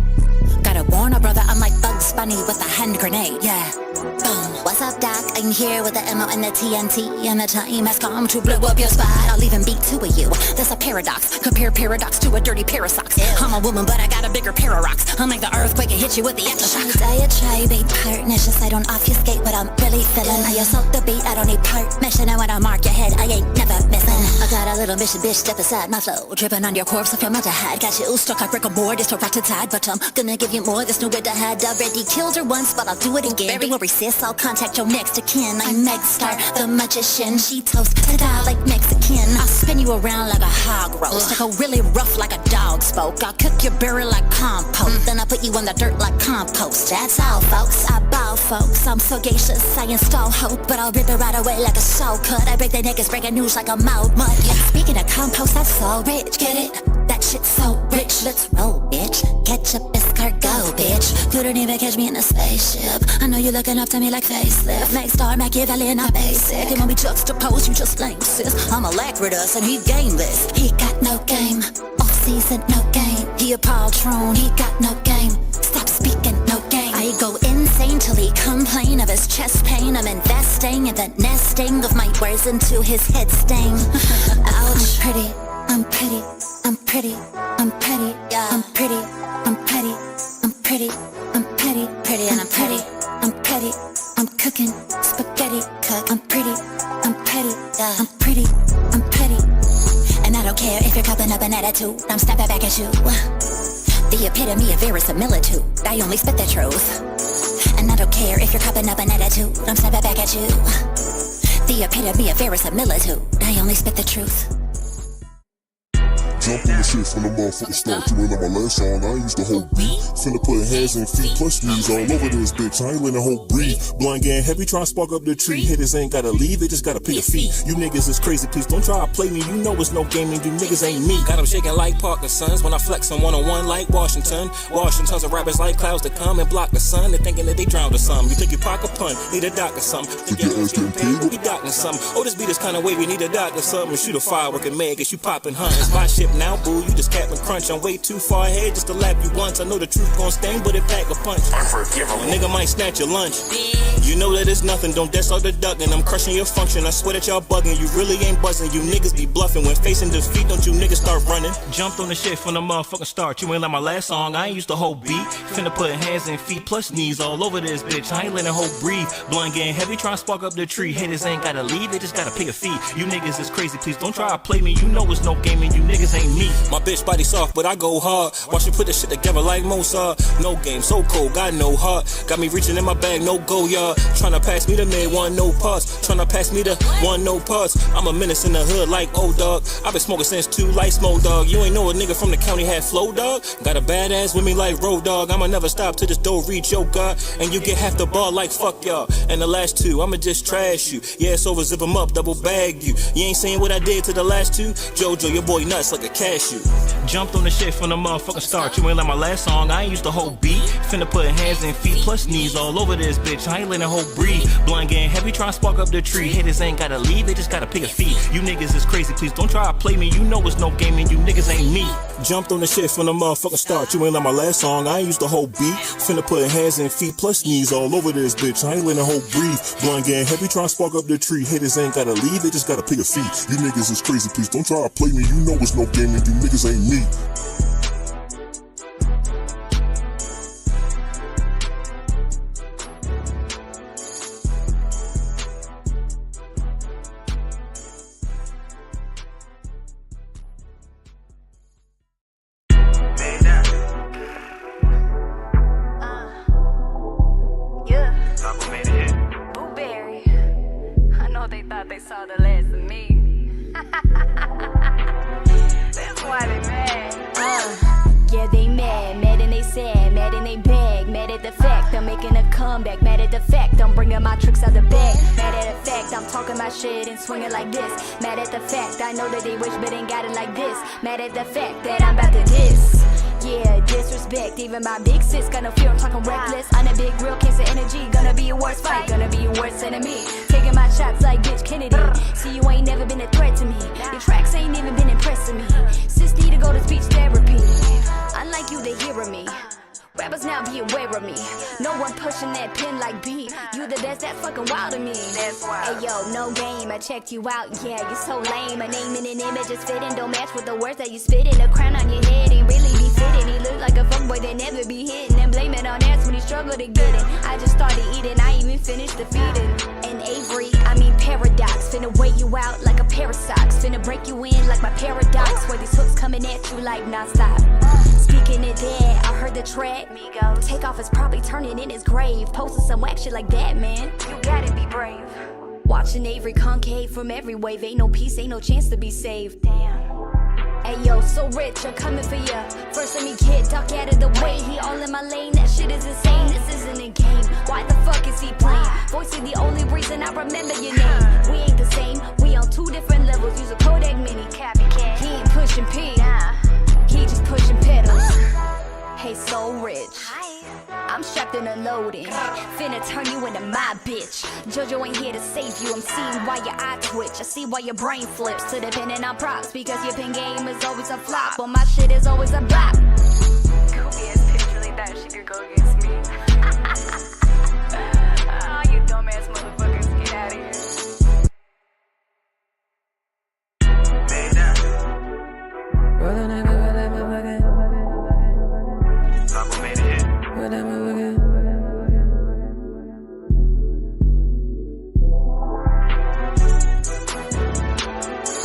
gotta warn a brother, I'm like Bugs Bunny with a hand grenade. Yeah. Boom. What's up, Doc? I'm here with the ammo and the TNT, and the time has come to blow up your spot. I'll even beat 2 of you. That's a paradox. Compare paradox to a dirty pair of socks. I'm a woman, but I got a bigger pair of rocks. I'll make the earthquake and hit you with the aftershock. I be partnership. I don't obfuscate what I'm really feeling. I assault the beat. I don't need permission. And when I mark your head, I ain't never missing. I got a little mission, bitch. Step aside my flow, dripping on your corpse if you're meant to hide. Got you stuck like brick or board. It's a rotted tide, but I'm gonna give you more. There's no way to hide. Already killed her once, but I'll do it again. Barry will resist. I'll contact your next of kin. I'm Megstar, the magician. She toast to die like Mexican. I'll spin you around like a hog roast. I go really rough like a dog spoke. I'll cook your barrel like compost. Then I put you in the dirt like compost. That's all, folks. I bow, folks. I'm sagacious. I install hope, but I'll rip it right away like a saw cut. I break the niggas, breaking news like a mouth mud. And speaking of compost, that's all rich. Get it? That shit shit so rich. Let's roll, bitch. Catch up, escargot, bitch. Couldn't even catch me in a spaceship. I know you're looking up to me like facelift. Megstar, Machiavelli, and I'm basic. And when we juxtapose, you just lame, sis. I'm Alacritus and he gameless. He got no game. Off season, no game. He a poltroon, he got no game. Stop speaking, no game. I go insane till he complain of his chest pain. I'm investing in the nesting of my words into his head stain. Ouch. I'm pretty, I'm pretty, I'm petty, yeah. I'm pretty, I'm petty, I'm pretty, I'm petty, pretty and I'm pretty, I'm petty, I'm cooking spaghetti, cook. I'm pretty, I'm petty, yeah. I'm pretty, I'm petty, and I don't care if you're copping up an attitude. I'm snapping back at you. The epitome of verisimilitude. I only spit the truth, and I don't care if you're copping up an attitude. I'm snapping back at you. The epitome of verisimilitude. I only spit the truth. Jump on the shit from the motherfucking start. You ain't on my last song, I used the whole beat. Finna put hands and feet plus knees all over this bitch. I ain't letting the whole breathe. Blind gang heavy, try to spark up the tree. Hitters ain't gotta leave, they just gotta pick a feet. You niggas is crazy, please don't try to play me. You know it's no gaming, you niggas ain't me. Got them shaking like Parkinson's when I flex on one-on-one like Washington. Washington's of rappers like clouds that come and block the sun. They're thinking that they drowned or something. You think you pocket pun, need a doctor something. Think your ass getting paid, we'll be doctoring something. Oh, this beat is kinda wavy, need a doctor something. Shoot a firework and mag, guess you popping hun. It's my ship now, boo, you just Captain Crunch. I'm way too far ahead just to lap you once. I know the truth gon' sting, but it pack a punch. Unforgivable. A nigga might snatch your lunch. You know that it's nothing, don't diss all the ducking. I'm crushing your function, I swear that y'all bugging. You really ain't buzzing, you niggas be bluffing. When facing defeat, don't you niggas start running. Jumped on the shit from the motherfucking start. You ain't like my last song, I ain't used the whole beat. Finna put hands and feet plus knees all over this bitch. I ain't letting hope breathe. Blind getting heavy, trying to spark up the tree. Haters ain't gotta leave, they just gotta pick a feet. You niggas is crazy, please don't try to play me. You know it's no gaming, you niggas ain't me. My bitch body soft, but I go hard. Watch me put this shit together like Mozart. No game, so cold, got no heart. Got me reaching in my bag, no go yard. Tryna pass me the mid, one no pause. Tryna pass me the one no pause. I'm a menace in the hood like old dog. I been smoking since 2 like smoke dog. You ain't know a nigga from the county had flow dog. Got a badass with me like road dog. I'ma never stop till this door reach your God. And you get half the ball like fuck y'all. And the last 2, I'ma just trash you. Yeah, it's over, zip 'em up, double bag you. You ain't saying what I did to the last 2. Jojo, your boy nuts like a cashew. Jumped on the shit from the motherfucking start. You ain't like my last song, I ain't used the whole beat. Finna put hands and feet plus knees all over this bitch. I ain't letting hope breathe. Blind getting heavy, trying to spark up the tree. Haters ain't gotta leave, they just gotta pick a feet. You niggas is crazy, please don't try to play me. You know it's no gaming, you niggas ain't me. Jumped on the shit from the motherfucking start. You ain't like my last song, I ain't used the whole beat. Finna put hands and feet plus knees all over this bitch. I ain't letting hope breathe. Blind getting heavy, trying to spark up the tree. Haters ain't gotta leave, they just gotta pick a feet. You niggas is crazy, please don't try to play me. You know it's no gaming, you niggas ain't me. They saw the last of me. That's why they mad. Yeah, they mad and they sad, mad and they beg, mad at the fact I'm making a comeback, mad at the fact I'm bringing my tricks out the bag, mad at the fact I'm talking my shit and swinging like this, mad at the fact I know that they wish but ain't got it like this, mad at the fact that I'm about to diss. Yeah, disrespect, even my big sis got no fear, I'm talking reckless. I'm a big real case of energy, gonna be a worse fight, gonna be a worse enemy. Taking my shots like bitch Kennedy. See, you ain't never been a threat to me. Your tracks ain't even been impressing me. Sis need to go to speech therapy. Unlike you, they hearing me. Rappers now be aware of me. No one pushing that pen like B. You the best, that's fucking wild to me. That's wild. Hey yo, no game, I checked you out. Yeah, you're so lame. A name and an image is fitting. Don't match with the words that you spitting. A crown on your head ain't really be fitting. He look like a fuckboy that never be hitting. And blame it on ass when he struggle to get it. I just started eating, I even finished the feeding. And Avery, I mean paradox. Finna weigh you out like a pair of socks. Finna break you in like my paradox. Where these hooks coming at you like non-stop. Speaking it there, I heard the track. Takeoff is probably turning in his grave. Posting some whack shit like that, man. You gotta be brave. Watching Avery concave from every wave. Ain't no peace, ain't no chance to be saved. Damn. Hey yo, so rich, I'm coming for ya. First let me get duck out of the way. He all in my lane, that shit is insane. This isn't a game, why the fuck is he playing? Voice is the only reason I remember your name. We ain't the same, we on 2 different levels. Use a Kodak Mini, copycat. He ain't pushing P. Nah. He I'm strapped and unloading, finna turn you into my bitch. JoJo ain't here to save you, I'm seeing why your eye twitch. I see why your brain flips to depending on props, because your pin game is always a flop, but my shit is always a bop. Kobe ass bitch really thought she could go against me. Oh, you dumbass motherfuckers, get out of here.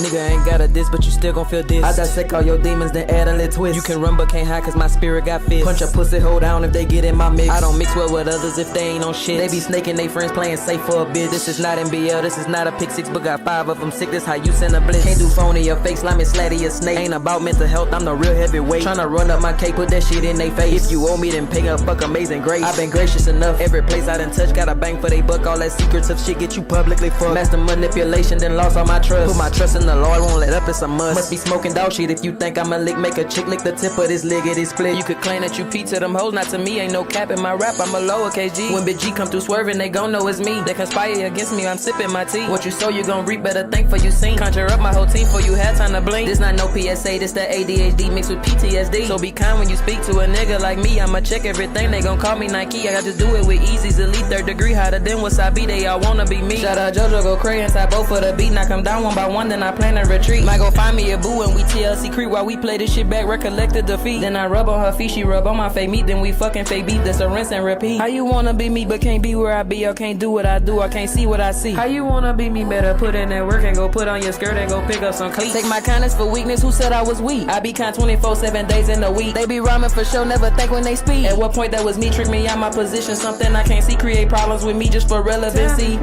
Nigga ain't got a diss, but you still gon' feel this. I dissect all your demons, then add a little twist. You can run but can't hide cause my spirit got fist. Punch a pussy hole down if they get in my mix. I don't mix well with others if they ain't on shit. They be snaking they friends playing safe for a bitch. This is not NBL, this is not a pick six, but got 5 of them sick. This how you send a blitz. Can't do phony or fake, slimy, slatty, or snake. Ain't about mental health, I'm the real heavyweight. Tryna run up my cake, put that shit in they face. If you owe me, then pay up, fuck amazing grace. I been gracious enough, every place I done touch, got a bang for they buck. All that secrets of shit get you publicly fucked. Master manipulation, then lost all my trust. Put my trust in the Lord, won't let up, it's a must. Must be smoking dog shit if you think I'm a lick. Make a chick lick the tip of this leg, it is split. You could claim that you pee to them hoes, not to me. Ain't no cap in my rap, I'm a lowercase G. When Big G come through swerving, they gon' know it's me. They conspire against me, I'm sipping my tea. What you sow, you gon' reap, better think for you seen. Conjure up my whole team for you had time to blink. This not no PSA, this that ADHD mixed with PTSD. So be kind when you speak to a nigga like me. I'ma check everything, they gon' call me Nike. I just do it with Easy's elite 3rd degree. Hotter than wasabi, they all wanna be me. Shout out JoJo, go crazy inside both for the beat. Knock them down one by one, then I plan to retreat. Might go find me a boo and we TLC creep while we play this shit back, recollect the defeat. Then I rub on her feet, she rub on my fake meat, then we fucking fake beat. That's a rinse and repeat. How you wanna be me but can't be where I be? Or can't do what I do, I can't see what I see. How you wanna be me? Better put in that work and go put on your skirt and go pick up some cleats. Take my kindness for weakness, who said I was weak? I be kind 24, 7 days in a week. They be rhyming for sure, never think when they speak. At what point that was me, trick me out my position, something I can't see, create problems with me just for relevancy.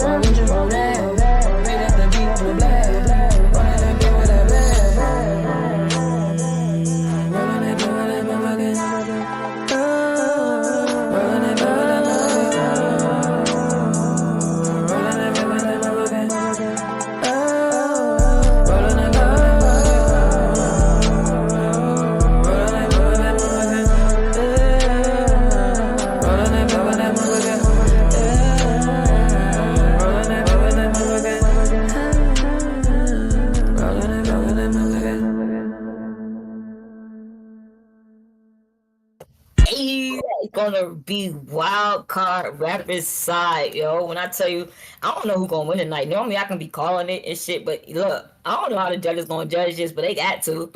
Gonna be wild card rapid side, yo. When I tell you, I don't know who's gonna win tonight. Normally I can be calling it and shit, but look, I don't know how the judges gonna judge this, but they got to.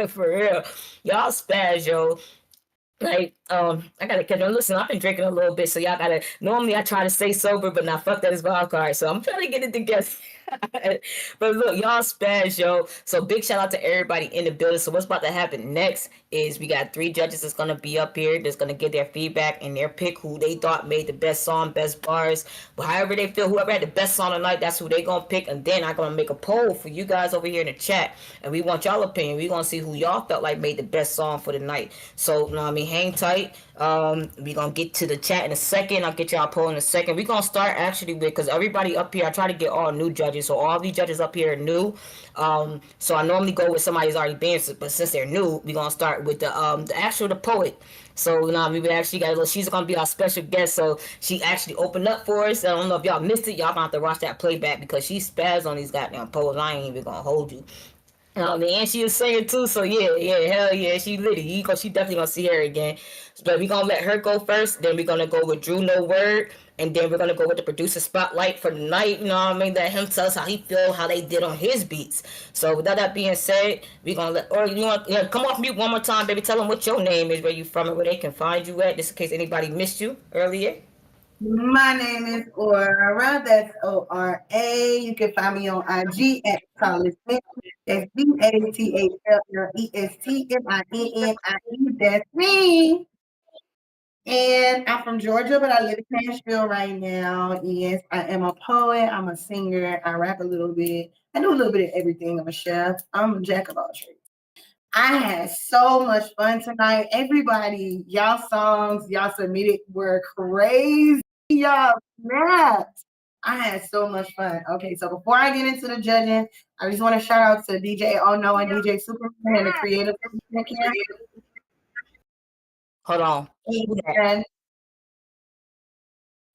For real. Y'all spaz, yo. Like, I gotta catch on. Listen, I've been drinking a little bit, so y'all gotta. Normally, I try to stay sober, but now fuck that is wild card. So I'm trying to get it together. But look, y'all spaz, yo. So big shout out to everybody in the building. So what's about to happen next is we got 3 judges that's gonna be up here. That's gonna give their feedback and their pick who they thought made the best song, best bars. But however they feel, whoever had the best song tonight, that's who they gonna pick. And then I'm gonna make a poll for you guys over here in the chat, and we want y'all opinion. We gonna see who y'all felt like made the best song for the night. So you know what I mean, hang tight. We gonna get to the chat in a second. I'll get y'all poll in a second. We gonna start actually with, because everybody up here, I try to get all new judges, so all these judges up here are new. So I normally go with somebody who's already been, but since they're new, we gonna start with the poet. So you know, we actually got she's gonna be our special guest. So she actually opened up for us. I don't know if y'all missed it. Y'all gonna have to watch that playback because she spazzed on these goddamn poets. I ain't even gonna hold you. And she was singing too, so yeah, hell yeah, she litty. She definitely gonna see her again. But we gonna let her go first, then we're gonna go with Drew No Word, and then we're gonna go with the producer spotlight for the night. You know what I mean? Let him tell us how he feel, how they did on his beats. So with that being said, we gonna come off mute one more time, baby. Tell them what your name is, where you from, and where they can find you at, just in case anybody missed you earlier. My name is Aura. That's O-R-A. You can find me on IG at College. That's BATHLESTMINNIE. That's me. And I'm from Georgia, but I live in Nashville right now. Yes, I am a poet. I'm a singer. I rap a little bit. I do a little bit of everything. I'm a chef. I'm a jack of all trades. I had so much fun tonight. Everybody, y'all songs y'all submitted were crazy. Y'all snapped. I had so much fun. Okay, so before I get into the judging, I just want to shout out to DJ Oh No and DJ Superman and the creative. Hold on. And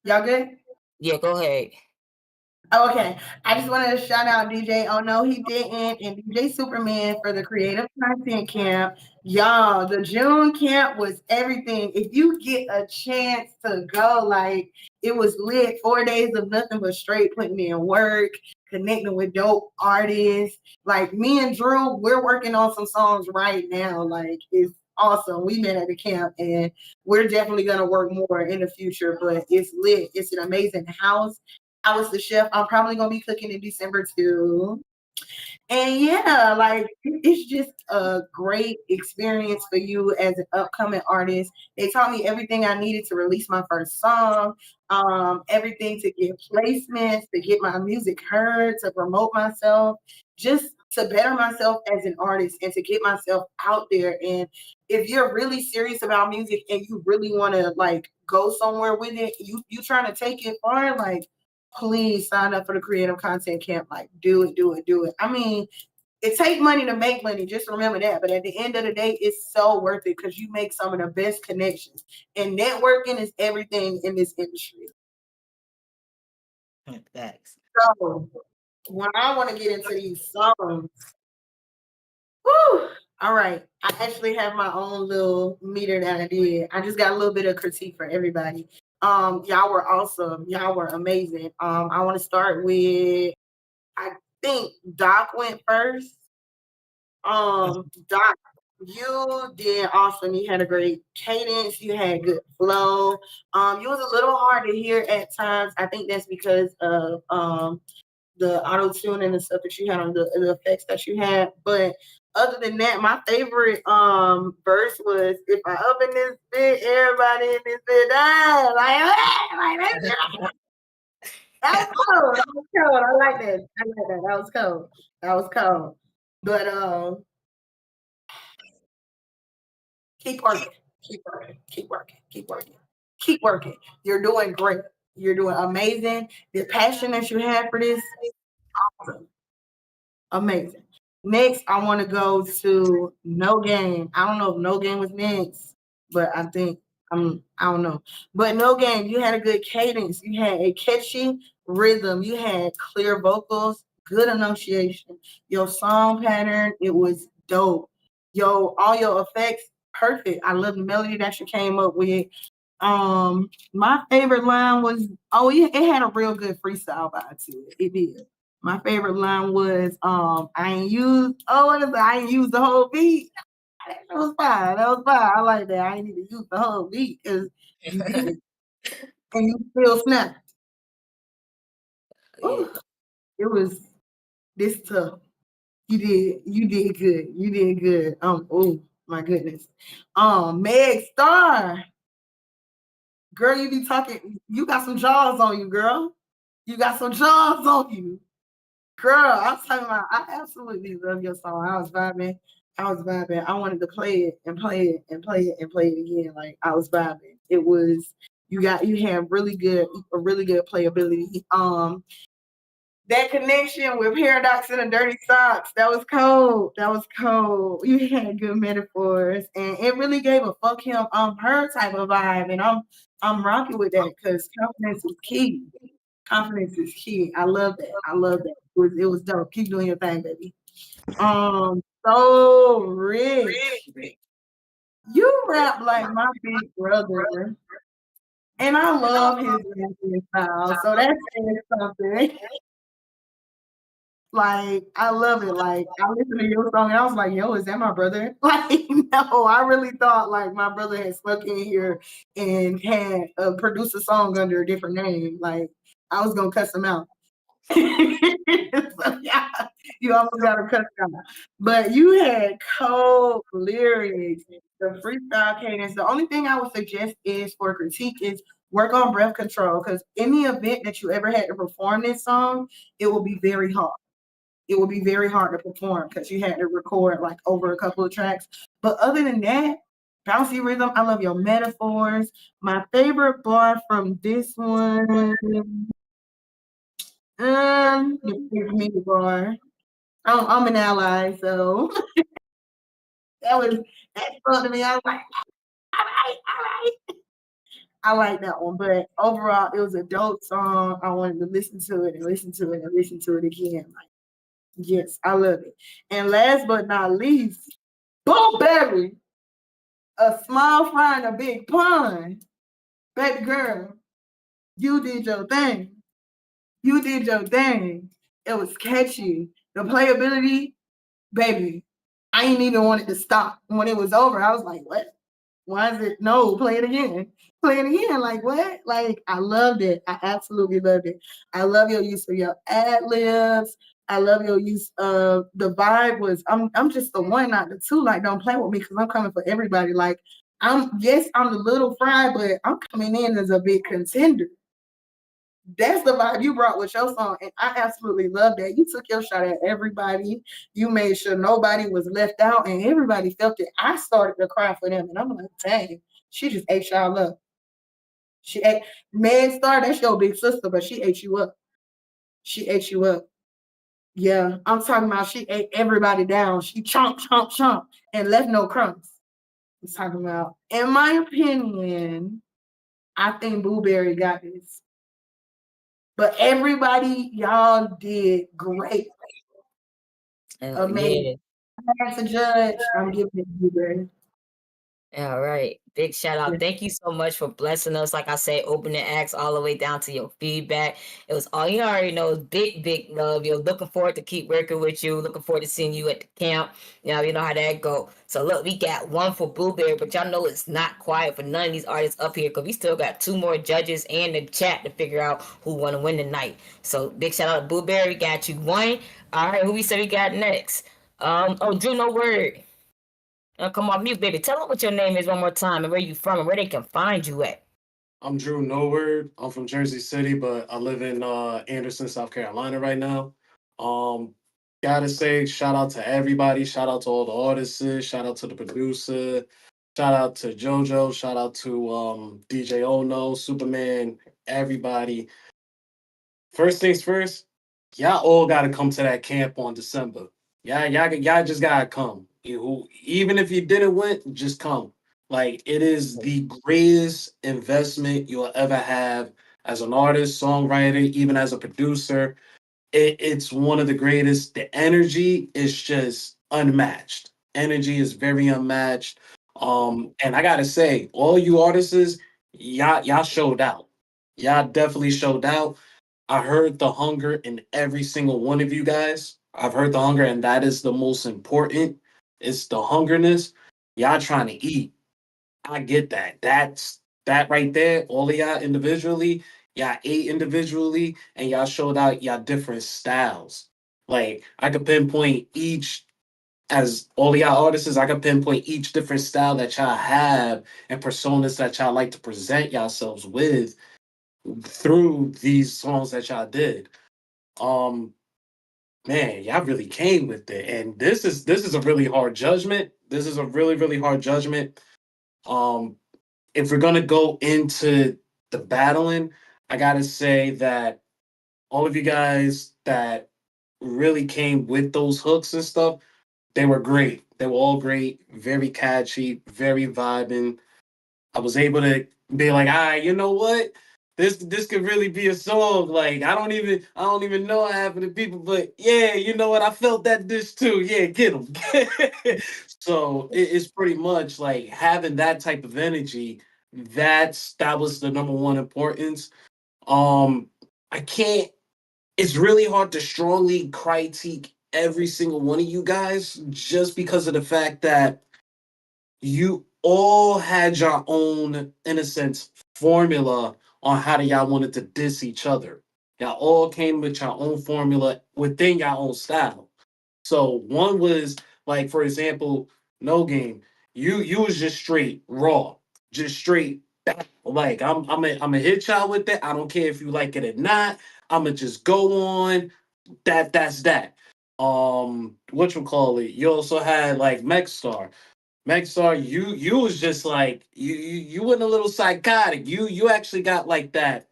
y'all good? Yeah, go ahead. Oh, okay. I just wanted to shout out DJ Oh No He Didn't and DJ Superman for the creative content camp. Y'all, the June camp was everything. If you get a chance to go, like it was lit. 4 days of nothing but straight putting in work, connecting with dope artists. Like me and Drew, we're working on some songs right now. Like it's awesome. We met at the camp and we're definitely gonna work more in the future, but it's lit. It's an amazing house. I was the chef. I'm probably gonna be cooking in December too. And yeah, like it's just a great experience for you as an upcoming artist. They taught me everything I needed to release my first song, everything to get placements, to get my music heard, to promote myself, just to better myself as an artist and to get myself out there. And if you're really serious about music and you really want to like go somewhere with it, you trying to take it far, like please sign up for the creative content camp. Like do it, do it, do it. I mean, it takes money to make money. Just remember that. But at the end of the day, it's so worth it because you make some of the best connections. And networking is everything in this industry. Thanks. So when I want to get into these songs, whew, all right. I actually have my own little meter that I did. I just got a little bit of critique for everybody. Y'all were awesome. Y'all were amazing. I want to start with, I think Doc went first. Doc, you did awesome. You had a great cadence. You had good flow. You was a little hard to hear at times. I think that's because of the auto tune and the stuff that you had on the effects that you had. But other than that, my favorite verse was if I up in this bit, everybody in this bit die. That was cold. That was cold. I like that. I like that. That was cold. That was cold. But keep working. Keep working. Keep working. Keep working. Keep working. You're doing great. You're doing amazing. The passion that you have for this, awesome. Amazing. Next, I want to go to No Game. I don't know if No Game was next, but I think I don't know. But No Game, you had a good cadence. You had a catchy rhythm. You had clear vocals, good enunciation. Your song pattern, it was dope. All your effects, perfect. I love the melody that you came up with. My favorite line was, it had a real good freestyle vibe to it. It did. My favorite line was, I ain't used the whole beat. That was fine. That was fine. I like that. I ain't need to use the whole beat because you did it. And you still snapped. Ooh, it was this tough. You did good. You did good. Oh my goodness. Megstar. Girl, you be talking, you got some jaws on you, girl. You got some jaws on you. Girl, I'm talking about, I absolutely love your song. I was vibing. I wanted to play it and play it and play it and play it again. Like I was vibing. It was, you had a really good playability. That connection with Paradox and the Dirty Socks, that was cold. That was cold. You had good metaphors, and it really gave a fuck him, her type of vibe. And I'm rocking with that because confidence is key. Confidence is key. I love that. I love that. It was dope. Keep doing your thing, baby. So rich. You rap like my big brother, and I love his rapping style. So that's something. Like, I love it. Like, I listened to your song and I was like, yo, is that my brother? Like, no, I really thought like my brother had snuck in here and had produced a song under a different name. Like, I was gonna cuss him out. So, yeah, you almost got to cuss him out. But you had cold lyrics, the freestyle cadence. The only thing I would suggest is for critique is work on breath control because in the event that you ever had to perform this song, it will be very hard. It would be very hard to perform because you had to record like over a couple of tracks. But other than that, bouncy rhythm, I love your metaphors. My favorite bar from this one, me the bar. I'm an ally, so that spoke to me. I was like, I like that one, but overall, it was a dope song. I wanted to listen to it and listen to it and listen to it again. Like, yes, I love it. And last but not least, Blueberry, a small fry in a big pond. Baby girl, you did your thing. You did your thing. It was catchy. The playability, baby, I ain't even wanted to stop. When it was over, I was like, what? Why is it? No, play it again. Play it again. Like, what? Like, I loved it. I absolutely loved it. I love your use of your ad libs. I love your use of the vibe was, I'm just the one, not the two. Like, don't play with me because I'm coming for everybody. Like, I'm the little fry, but I'm coming in as a big contender. That's the vibe you brought with your song, and I absolutely love that. You took your shot at everybody. You made sure nobody was left out, and everybody felt it. I started to cry for them, and I'm like, dang, she just ate y'all up. She ate Megstar, that's your big sister, but she ate you up. She ate you up. Yeah, I'm talking about she ate everybody down. She chomp, chomp, chomp, and left no crumbs. I'm talking about, in my opinion, I think Blueberry got this. But everybody, y'all did great. Amazing. Yeah. As a judge, I'm giving it to Blueberry. All right. Big shout out. Thank you so much for blessing us. Like I said, opening acts all the way down to your feedback. It was all you already know is big love. You're looking forward to keep working with you. Looking forward to seeing you at the camp. You know how that go. So look, we got one for Blueberry, but y'all know it's not quiet for none of these artists up here because we still got 2 more judges and the chat to figure out who want to win tonight. So big shout out to Blueberry. Got you one. All right, who we said we got next? Drew, no word. Come on, mute, baby. Tell them what your name is one more time and where you from and where they can find you at. I'm Drew Noword. I'm from Jersey City, but I live in Anderson, South Carolina right now. Gotta say, shout out to everybody. Shout out to all the artists. Shout out to the producer. Shout out to JoJo. Shout out to DJ Ono, Superman, everybody. First things first, y'all all gotta come to that camp on December. Y'all just gotta come. Even if you didn't win, just come. Like, it is the greatest investment you'll ever have as an artist, songwriter, even as a producer. It's one of the greatest. The energy is just unmatched. Energy is very unmatched. And I gotta say, all you artists, y'all showed out. Y'all definitely showed out. I heard the hunger in every single one of you guys. I've heard the hunger, and that is the most important. It's the hungerness. Y'all trying to eat. I get that. That's that right there. All of y'all individually, y'all ate individually, and y'all showed out y'all different styles. Like, I could pinpoint each, as all of y'all artists, I could pinpoint each different style that y'all have and personas that y'all like to present yourselves with through these songs that y'all did. Man, y'all really came with it. And this is a really hard judgment. This is a really hard judgment. If we're gonna go into the battling, I gotta say that all of you guys that really came with those hooks and stuff, they were great. They were all great, very catchy, very vibing. I was able to be like, you know what? This could really be a song. Like, I don't even know half of the people, but yeah, you know what? I felt that dish too. Yeah, get them. So it's pretty much like having that type of energy. That was the number one importance. I can't. It's really hard to strongly critique every single one of you guys just because of the fact that you all had your own, in a sense, formula on how y'all wanted to diss each other. Y'all all came with your own formula within your own style. So one was like, for example, No Game. You was just straight raw, just straight. Like, I'm a hit y'all with it. I don't care if you like it or not. I'ma just go on. That's that. Whatchamacallit? You also had like Megstar. Megstar, you was just like you went a little psychotic. You actually got like that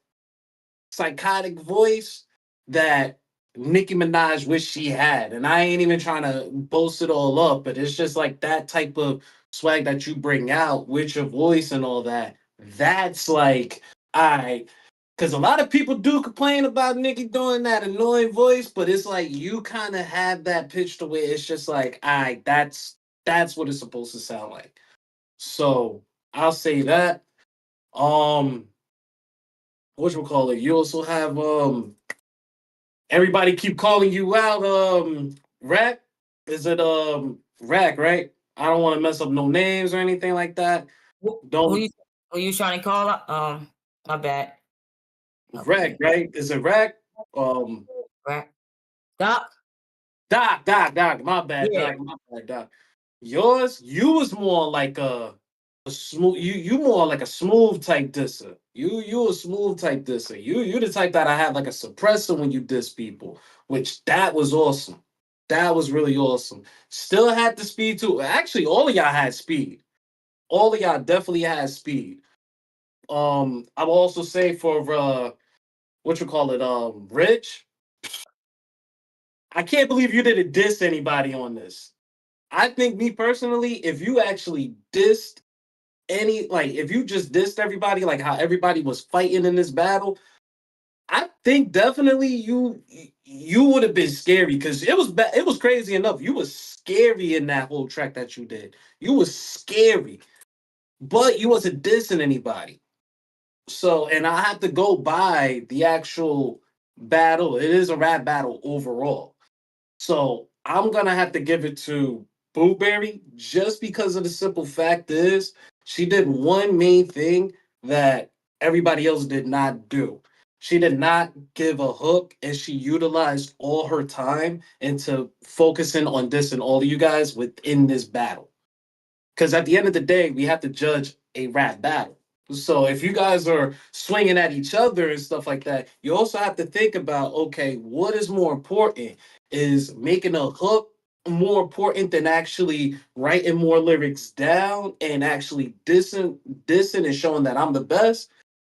psychotic voice that Nicki Minaj wished she had. And I ain't even trying to boast it all up, but it's just like that type of swag that you bring out with your voice and all that, that's like, because a lot of people do complain about Nicki doing that annoying voice, but it's like you kind of have that pitch to where it's just like, that's what it's supposed to sound like. So I'll say that. Whatchamacallit, you also have everybody keep calling you out, Rack. Is it Rack, right? I don't want to mess up no names or anything like that. Don't Who you trying to call up? My bad. Rack, right? Is it Rack? Rack. Doc. Doc. My bad, Yeah. Doc. You was more like a smooth. You more like a smooth type disser. You a smooth type disser. You the type that I had like a suppressor when you diss people, which that was awesome. That was really awesome. Still had the speed too. Actually, all of y'all had speed. All of y'all definitely had speed. I will also say for Rich. I can't believe you didn't diss anybody on this. I think me personally, if you actually dissed if you just dissed everybody, like how everybody was fighting in this battle, I think definitely you would have been scary because it was crazy enough. You was scary in that whole track that you did. You was scary, but you wasn't dissing anybody. So, and I have to go by the actual battle. It is a rap battle overall. So I'm gonna have to give it to Blueberry just because of the simple fact is she did one main thing that everybody else did not do. She did not give a hook and she utilized all her time into focusing on dissing all of you guys within this battle. Because at the end of the day, we have to judge a rap battle. So if you guys are swinging at each other and stuff like that, you also have to think about, okay, what is more important? Is making a hook more important than actually writing more lyrics down and actually dissing and showing that I'm the best?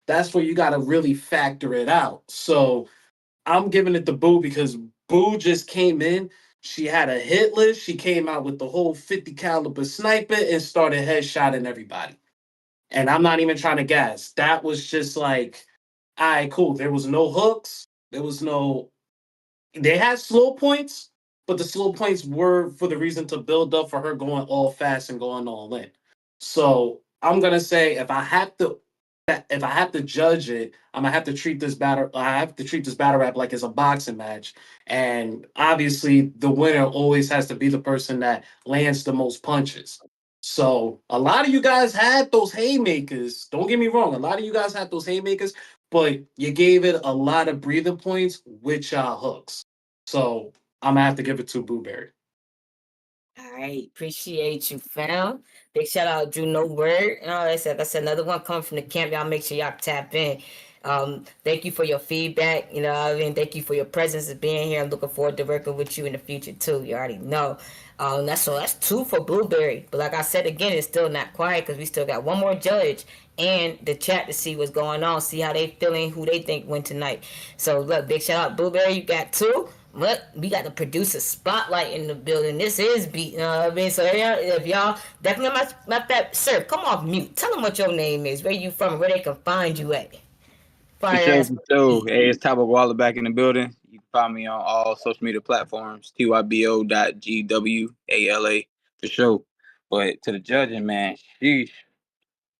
That's where you got to really factor it out. So I'm giving it to Boo because Boo just came in. She had a hit list. She came out with the whole 50 caliber sniper and started headshotting everybody. And I'm not even trying to gas. That was just like, all right, cool. There was no hooks. They had slow points, but the slow points were for the reason to build up for her going all fast and going all in. So I'm gonna say if I have to judge it, I'm gonna have to treat this battle. I have to treat this battle rap like it's a boxing match, and obviously the winner always has to be the person that lands the most punches. So a lot of you guys had those haymakers. Don't get me wrong. A lot of you guys had those haymakers, but you gave it a lot of breathing points with y'all hooks. So I'm gonna have to give it to Blueberry. All right, appreciate you, fam. Big shout out, Drew No Word. That's another one coming from the camp. Y'all make sure y'all tap in. Thank you for your feedback. You know what I mean? Thank you for your presence of being here. I'm looking forward to working with you in the future too. You already know. That's 2 for Blueberry. But like I said again, it's still not quiet because we still got one more judge and the chat to see what's going on, see how they feeling, who they think win tonight. So look, big shout out, Blueberry. You got 2. But we got the producer spotlight in the building. This is beat, you know what I mean? So if y'all definitely sir, come off mute. Tell them what your name is, where you from, where they can find you at. For sure. Hey, it's Tybo Waller back in the building. You can find me on all social media platforms, tybo.gwala for sure. But to the judging, man, sheesh.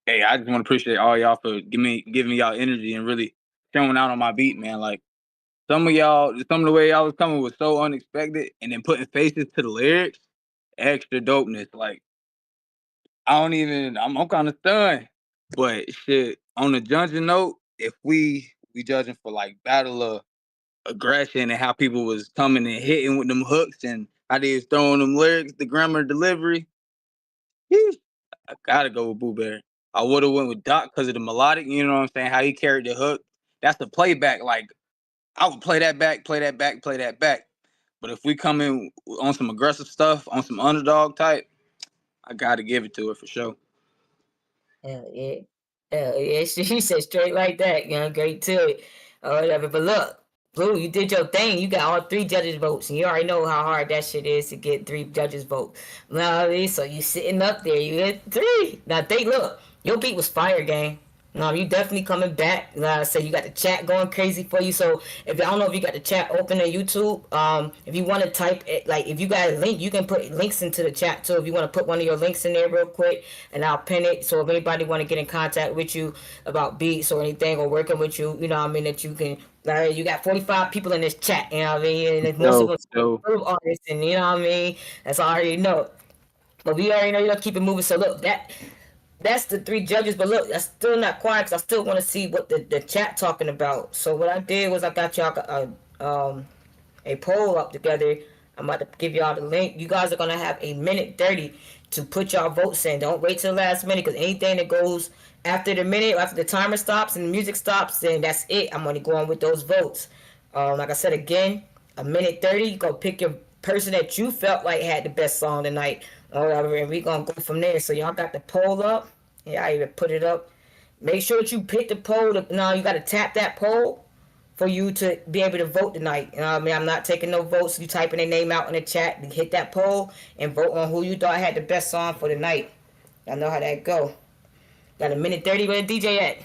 Hey, I just want to appreciate all y'all for giving y'all energy and really showing out on my beat, man. Like some of the way y'all was coming was so unexpected, and then putting faces to the lyrics, extra dopeness. Like I'm kind of stunned. But shit, on the judging note, if we judging for like battle of aggression and how people was coming and hitting with them hooks and how they was throwing them lyrics, the grammar, delivery, I gotta go with Blueberry. I would have went with Doc because of the melodic, you know what I'm saying? How he carried the hook. That's the playback. Like I would play that back. But if we come in on some aggressive stuff, on some underdog type, I gotta give it to her for sure. Hell yeah. She said straight like that, you know, great to it. Or whatever. But look, Blue, you did your thing. You got all 3 judges' votes, and you already know how hard that shit is to get 3 judges' votes. You know what I mean? So you sitting up there, you get 3. Now look, your beat was fire, gang. You definitely coming back. Like I said, you got the chat going crazy for you. So if I don't know if you got the chat open on YouTube, if you want to type it, like if you got a link, you can put links into the chat too. If you want to put one of your links in there real quick, and I'll pin it. So if anybody want to get in contact with you about beats or anything or working with you, you know what I mean, that you can. Like, you got 45 people in this chat, you know what I mean, and most of them are artists, and you know what I mean. That's all I already know. But we already know you don't keep it moving. So look, that's the 3 judges, but look, that's still not quiet because I still want to see what the chat talking about. So what I did was I got y'all a poll up together. I'm about to give y'all the link. You guys are gonna have a minute 30 to put y'all votes in. Don't wait till the last minute, because anything that goes after the minute, after the timer stops and the music stops, then that's it. I'm gonna go on with those votes. Like I said again, a minute 30. You go pick your person that you felt like had the best song tonight, or whatever, and we gonna go from there. So y'all got the poll up. Yeah, I even put it up. Make sure that you pick the poll. Now you gotta tap that poll for you to be able to vote tonight. You know what I mean? I'm not taking no votes. You typing their name out in the chat, hit that poll and vote on who you thought had the best song for the night. Y'all know how that go. Got a minute 30 where the DJ at.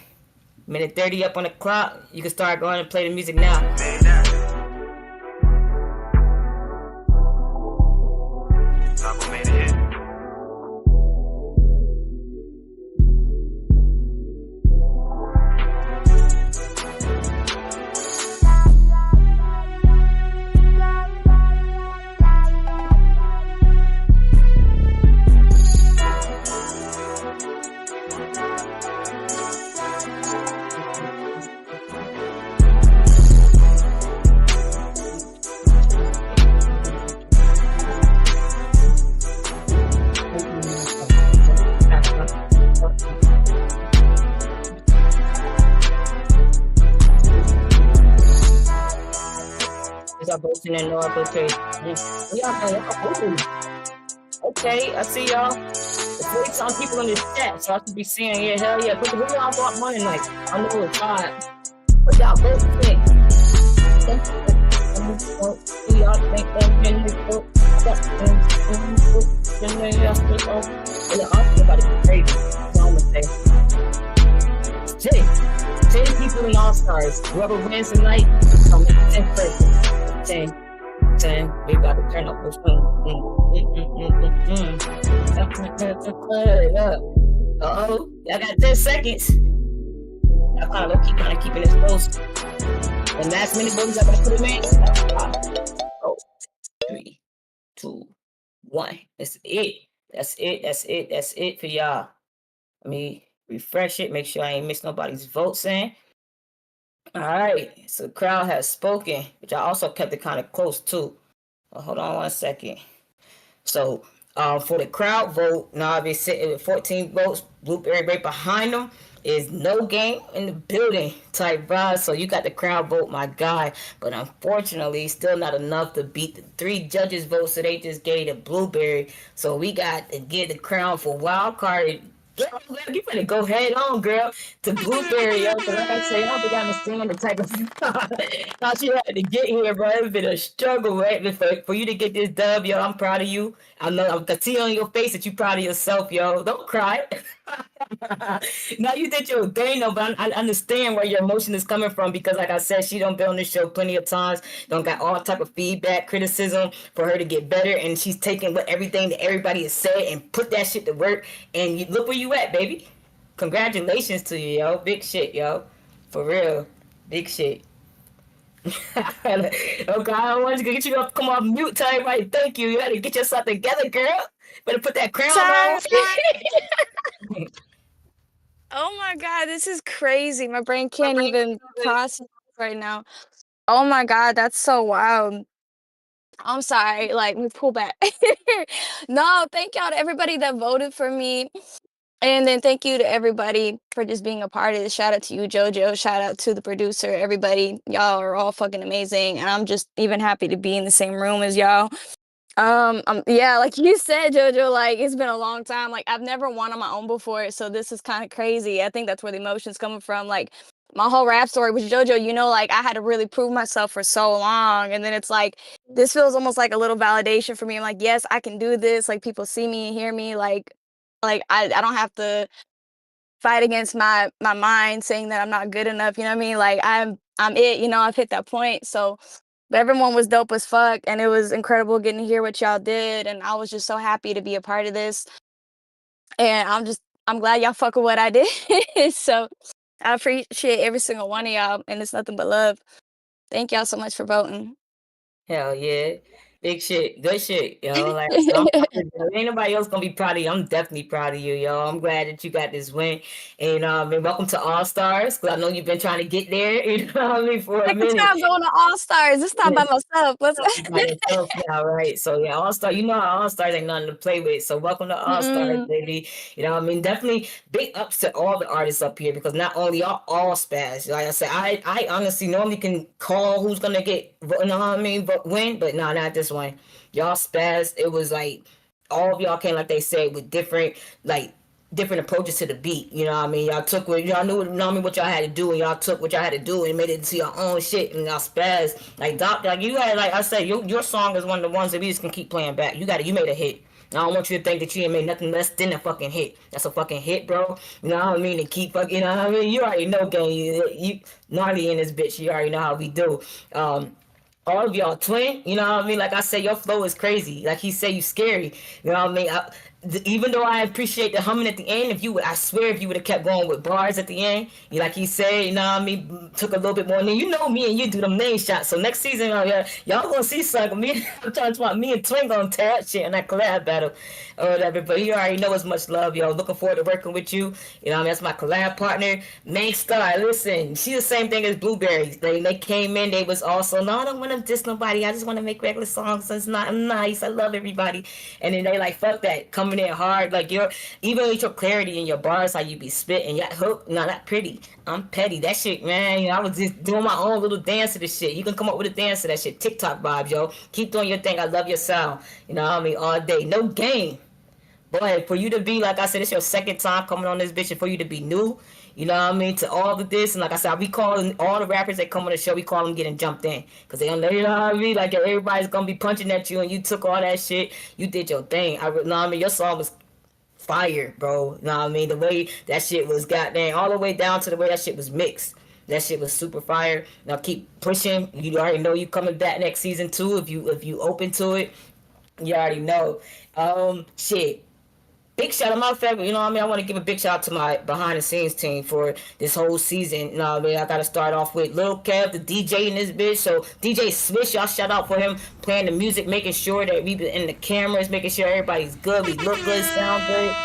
Minute 30 up on the clock. You can start going and play the music now. Okay, I see y'all. There's 40 some people in this chat, so I should be seeing, yeah, hell yeah. Put the who y'all bought money like I know it's hard. What y'all both think? Who y'all think that been this book? I'm about to be crazy. That's all I'm gonna say. 10 people in All Stars. Whoever wins tonight, I'll make 10 person. 10. We about to turn up this one. Uh-oh. Y'all got 10 seconds. Y'all kind of keeping this close. The last minute votes, y'all gonna put them in. 4, 3, 2, 1. That's it. That's it for y'all. Let me refresh it. Make sure I ain't miss nobody's votes in. All right, so the crowd has spoken, but y'all also kept it kind of close too. Well, hold on 1 second. So, for the crowd vote, now they're sitting with 14 votes. Blueberry right behind them is no game in the building type vibe. So you got the crowd vote, my guy, but unfortunately, still not enough to beat the 3 judges' votes. So they just gave the Blueberry. So we got to give the crown for wild card. You better go head on, girl, to Blueberry, yo. Cause like I say, I don't think I understand the type of thought you had to get here, bro. It's been a struggle, right? For you to get this dub, yo. I'm proud of you. I know I can see on your face that you're proud of yourself, yo. Don't cry. Now you did your thing, though, but I understand where your emotion is coming from because, like I said, she don't been on this show plenty of times. Don't got all type of feedback, criticism for her to get better, and she's taking everything that everybody has said and put that shit to work. And you look where you at, baby. Congratulations to you, yo. Big shit, yo. For real, big shit. Okay, I don't want to get you to come off mute. Tell everybody thank you. You got to get yourself together, girl. Better put that crown on. Oh my God, this is crazy. My brain can't even process right now. Oh my God, that's so wild. I'm sorry, like, let me pull back. No, thank y'all to everybody that voted for me. And then thank you to everybody for just being a part of this. Shout out to you, JoJo. Shout out to the producer, everybody. Y'all are all fucking amazing. And I'm just even happy to be in the same room as y'all. Yeah, like you said, JoJo, like it's been a long time. Like I've never won on my own before, so this is kind of crazy. I think that's where the emotion's coming from. Like my whole rap story with JoJo, you know, like I had to really prove myself for so long. And then it's like, this feels almost like a little validation for me. I'm like, yes, I can do this. Like people see me and hear me. Like I don't have to fight against my mind saying that I'm not good enough. You know what I mean? Like I'm it, you know, I've hit that point. So but everyone was dope as fuck. And it was incredible getting to hear what y'all did. And I was just so happy to be a part of this. And I'm glad y'all fuck with what I did. So I appreciate every single one of y'all, and it's nothing but love. Thank y'all so much for voting. Hell yeah. Big shit. Good shit, yo. Like, so ain't nobody else gonna be proud of you. I'm definitely proud of you, yo. I'm glad that you got this win. And welcome to All Stars. Cause I know you've been trying to get there, you know what I mean, for a Second minute. time going to All Stars. This time by myself. Let's by yourself now, right? So yeah, All Star, you know how All Stars ain't nothing to play with. So welcome to All Stars, baby. You know what I mean? Definitely big ups to all the artists up here because not only y'all all spaz. Like I said, I honestly normally can call who's gonna get, you know what I mean, but win, but no, not this one. Y'all spaz. It was like all of y'all came, like they said, with different approaches to the beat. You know what I mean? Y'all took what y'all knew, what y'all had to do, and y'all took what y'all had to do and made it into your own shit, and y'all spaz. Like Doc, like you had, like I said, your song is one of the ones that we just can keep playing back. You made a hit. I don't want you to think that you ain't made nothing less than a fucking hit. That's a fucking hit, bro. You know what I mean? And keep fucking, you know what I mean? You already know, gang. You gnarly in this bitch. You already know how we do. All of y'all twin, you know what I mean? Like I said, your flow is crazy. Like he said, you scary. You know what I mean? Even though I appreciate the humming at the end, I swear if you would have kept going with bars at the end, like he said, you know what I mean, took a little bit more. And then you know me and you do them name shots. So next season, y'all gonna see something. I'm talking about me and Twin gonna tear that shit in that collab battle or whatever. But you already know as much love, yo. Looking forward to working with you. You know what I mean? That's my collab partner, Megstar. Listen, she the same thing as Blueberries. They came in, they was also, no, I don't want to diss nobody. I just want to make regular songs. It's not nice. I love everybody. And then they like, fuck that. Coming in hard, like even with your clarity and your bars, how you be spitting, your hook, no, not pretty. I'm petty. That shit, man. You know, I was just doing my own little dance to this shit. You can come up with a dance to that shit. TikTok vibes, yo. Keep doing your thing. I love your sound. You know what I mean? All day. No game. But for you to be, like I said, it's your second time coming on this bitch, and for you to be new, you know what I mean, to all of this, and like I said, we calling all the rappers that come on the show, we call them getting jumped in, because they don't know, you know what I mean, like everybody's gonna be punching at you, and you took all that shit, you did your thing, you know what I mean, your song was fire, bro, you know what I mean, the way that shit was goddamn, all the way down to the way that shit was mixed. That shit was super fire. Now keep pushing. You already know you coming back next season too. If you open to it, you already know. Shit. Big shout out, my favorite, you know what I mean? I want to give a big shout out to my behind the scenes team for this whole season. You know what I mean? I got to start off with Lil Kev, the DJ in this bitch. So DJ Swish, y'all shout out for him playing the music, making sure that we be in the cameras, making sure everybody's good, we look good, sound good.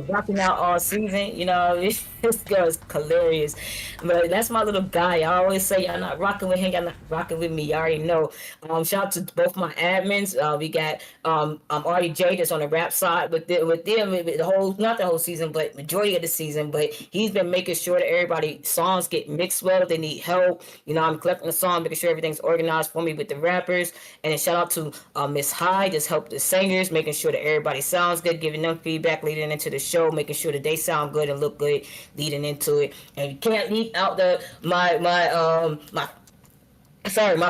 Rocking out all season, you know, this girl is hilarious. But that's my little guy. I always say y'all not rocking with him, y'all not rocking with me. You already know. Shout out to both my admins. We got RDJ that's on the rap side with them with the whole, not the whole season, but majority of the season. But he's been making sure that everybody songs get mixed well. If they need help, you know, I'm collecting the song, making sure everything's organized for me with the rappers. And then shout out to Miss High, just help the singers, making sure that everybody sounds good, giving them feedback leading into the show, making sure that they sound good and look good leading into it. And you can't leave out my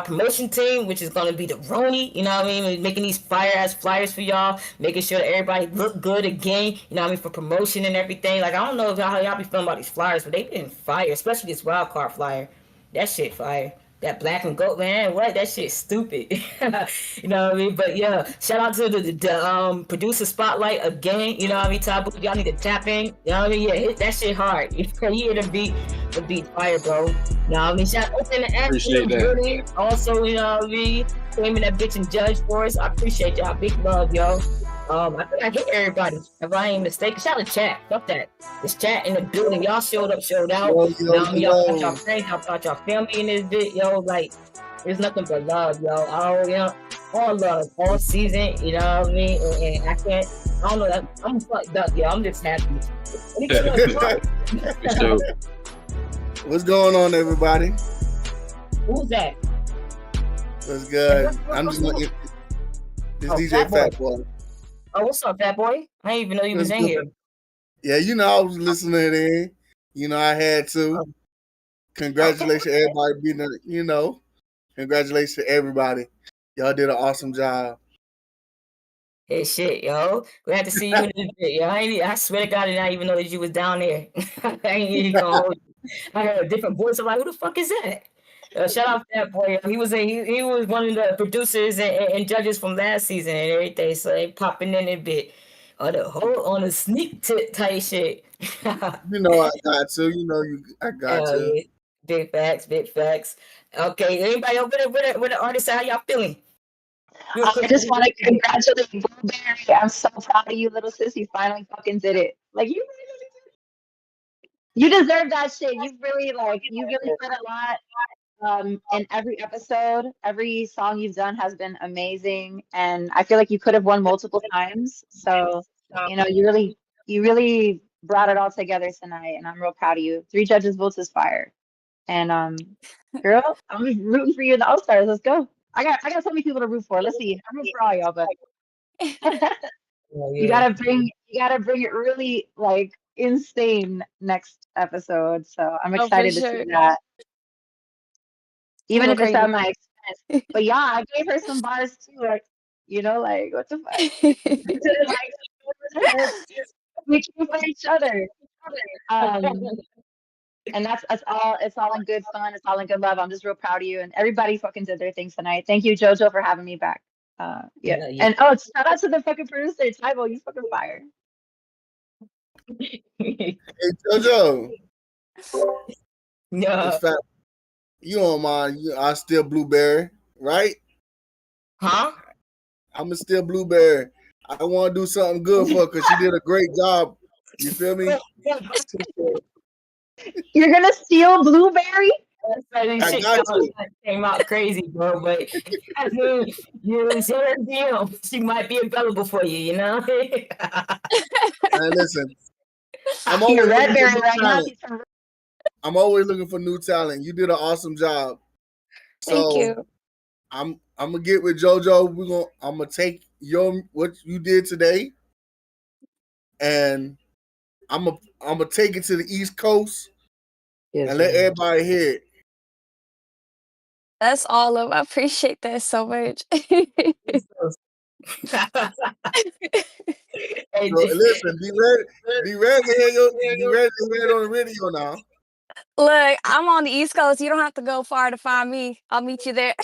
promotion team, which is going to be the Roni, you know what I mean, making these fire ass flyers for y'all, making sure that everybody look good again, you know what I mean, for promotion and everything. Like, I don't know how y'all be feeling about these flyers, but they been fire, especially this wild card flyer. That shit fire. That black and gold, man, what? That shit's stupid. You know what I mean? But yeah, shout out to the producer spotlight again. You know what I mean? Taboo, y'all need to tap in. You know what I mean? Yeah, hit that shit hard. You hear the beat fire, bro. You know what I mean? Shout out to the actor. Also, you know what I mean? Claiming that bitch and judge for us. I appreciate y'all. Big love, yo. I think I hit everybody. If I ain't mistaken, shout out to chat. Fuck that. This chat in the building. Y'all showed up, showed out. Y'all got y'all friends, y'all got y'all family in this bit, yo. Like, there's nothing but love, yo. All love, all season. You know what I mean? And I don't know that I'm fucked up, yo. I'm just happy. What's going on, everybody? Who's that? What's good? I'm just looking. This DJ Fat Boy. Oh, what's up, Fat Boy? I didn't even know you was in here. Yeah, you know, I was listening in. You know, I had to. Congratulations, everybody being congratulations to everybody. Y'all did an awesome job. Hey, shit, yo. Glad to see you in this bit, yo. I swear to God, I did not even know that you was down there. I ain't even gonna hold you. I heard a different voice. I'm like, who the fuck is that? Shout out to that boy. Yo. He was one of the producers and judges from last season and everything. So they popping in a bit on the sneak tip type shit. I got to. I got to. Yeah. Big facts. Okay, anybody over there with the artist? How y'all feeling? I just want to congratulate Blueberry. I'm so proud of you, little sis. You finally fucking did it. Like you deserve that shit. You really said a lot. In every episode, every song you've done has been amazing, and I feel like you could have won multiple times. So you really brought it all together tonight, and I'm real proud of you. 3 judges votes is fire, and girl, I'm rooting for you in the All Stars. Let's go. I got so many people to root for. Let's see. I'm rooting for all y'all, but you gotta bring it really like insane next episode. So I'm excited to see that. Even if it's at my expense. But yeah, I gave her some bars too. Like, what the fuck? We came for each other. And it's all in good fun. It's all in good love. I'm just real proud of you. And everybody fucking did their things tonight. Thank you, JoJo, for having me back. Yeah. And shout out to the fucking producer, Tybo. You fucking fire. Hey, JoJo. Yeah. You don't mind. I still Blueberry, right? Huh? I'm still Blueberry. I want to do something good for her because she did a great job. You feel me? You're gonna steal Blueberry? I got you. Came out crazy, bro. But you send her DM. She might be available for you. You know. Hey, listen. I'm always looking for new talent. You did an awesome job. Thank you. I'm gonna get with JoJo. I'm gonna take what you did today, and I'm gonna take it to the East Coast and let everybody hear it. That's all of. I appreciate that so much. So listen, be ready to hear it on the radio now. Look, I'm on the East Coast. You don't have to go far to find me. I'll meet you there.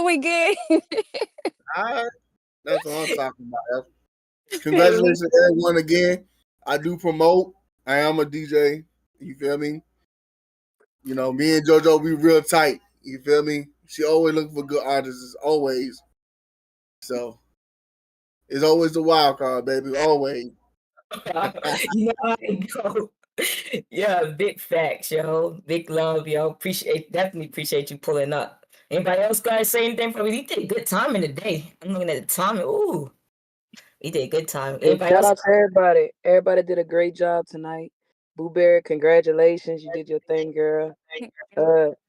We good. All right. That's what I'm talking about. Congratulations to everyone again. I do promote. I am a DJ. You feel me? Me and JoJo, we real tight. You feel me? She always looking for good artists, always. So it's always the wild card, baby. Always. You know how it go. Yeah, big facts, yo. Big love, yo. Definitely appreciate you pulling up. Anybody else guys say anything for me? He did a good time in the day. I'm looking at the time. Ooh. He did a good time. Shout out to everybody. Everybody did a great job tonight. Blueberry, congratulations. You did your thing, girl.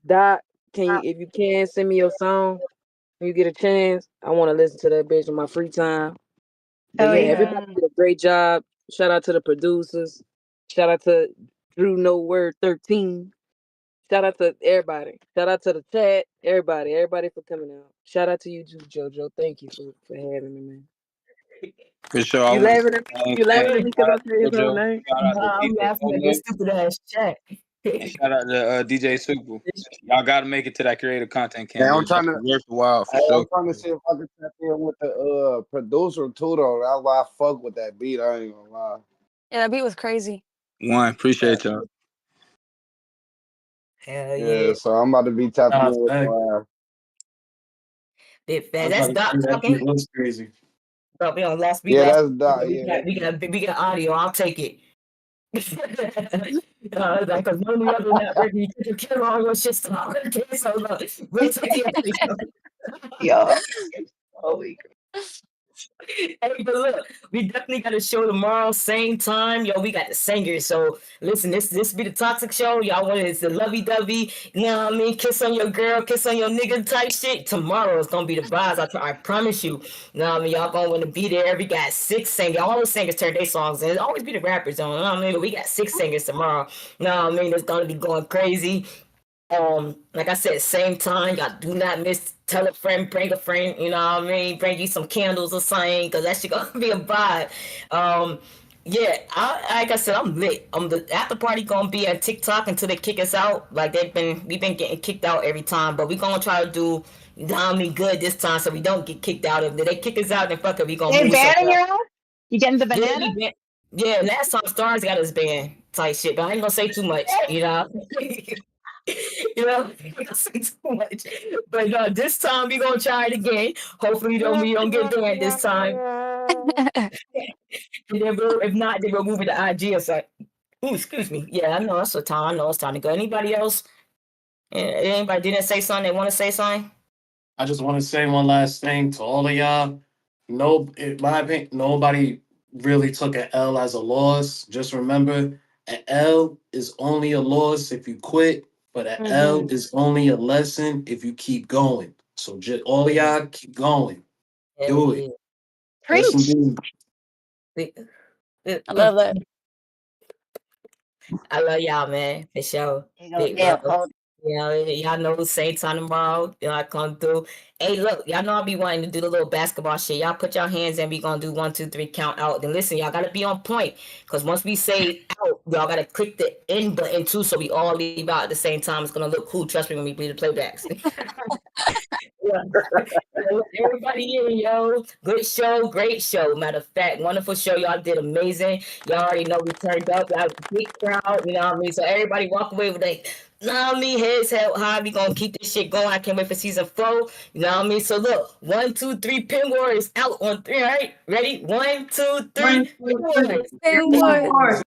Doc, if you can, send me your song when you get a chance. I want to listen to that bitch in my free time. But everybody did a great job. Shout out to the producers. Shout out to Drew No Word 13. Shout out to everybody. Shout out to the chat. Everybody for coming out. Shout out to you, JoJo. Thank you for having me, man. For sure. You laughing at me because I said his own name? I'm laughing at this stupid ass chat. And shout out to DJ Super. Y'all got to make it to that creative content campaign. I'm trying to work a while for sure. I'm trying to see if I can tap in with the producer too, though. That's why I fuck with that beat. I ain't gonna lie. Yeah, that beat was crazy. Appreciate y'all. Hell yeah. So I'm about to be tapping in with Big fan. That's Doc talking. Looks crazy. Bro, we on last week. Yeah, that's Doc. Yeah. We got audio. I'll take it. Because none of the other network, you took your camera on your shit stop. Okay, so we'll take the Yo. Holy crap. Hey, but look, we definitely got a show tomorrow, same time. Yo, we got the singers. So listen, this be the toxic show. Y'all want it's the lovey-dovey, you know what I mean? Kiss on your girl, kiss on your nigga type shit. Tomorrow is gonna be the vibes. I promise you. You know what I mean? Y'all gonna want to be there. We got 6 singers. All those singers turn their songs in. It always be the rappers on. You know what I mean? But we got 6 singers tomorrow. You know what I mean? It's gonna be going crazy. Like I said, same time, y'all do not miss. Tell a friend, bring a friend, you know what I mean? Bring you some candles or something, because that shit gonna be a vibe. Yeah, like I said, I'm lit. The after party gonna be at TikTok until they kick us out. Like we've been getting kicked out every time, but we gonna try to do good this time so we don't get kicked out. If they kick us out, then fuck it, we gonna They move banning somewhere. your ass? You getting the banana? Yeah, last time Stars got us banned type shit, but I ain't gonna say too much, you know. You know, I ain't gonna say too much. But this time we gonna try it again. Hopefully we don't get banned this time. And then if not, then we'll move it to IG or something. Ooh, excuse me. Yeah, I know it's time. I know it's time to go. Anybody else? Anybody didn't say something? They want to say something? I just want to say one last thing to all of y'all. No, in my opinion, nobody really took an L as a loss. Just remember, an L is only a loss if you quit, but an L is only a lesson if you keep going. So just all of y'all keep going. Do it. Yes, indeed. I love that. I love y'all, man. For sure. Big love. You know, y'all know same time tomorrow. You know, I come through. Hey, look, y'all know I be wanting to do the little basketball shit. Y'all put your hands in. We gonna do 1, 2, 3 count out. Then listen, y'all gotta be on point. Cause once we say out, y'all gotta click the end button too, so we all leave out at the same time. It's gonna look cool. Trust me when we do the playbacks. Yeah. Everybody in, yo. Good show, great show. Matter of fact, wonderful show. Y'all did amazing. Y'all already know we turned up. Y'all a big crowd, you know what I mean? So everybody walk away with heads held high. We gonna keep this shit going. I can't wait for season 4. You know what I mean? So look, 1, 2, 3, Pin Warriors out on 3, all right? Ready? 1, 2, 3, Pin Warriors. Pin Warriors.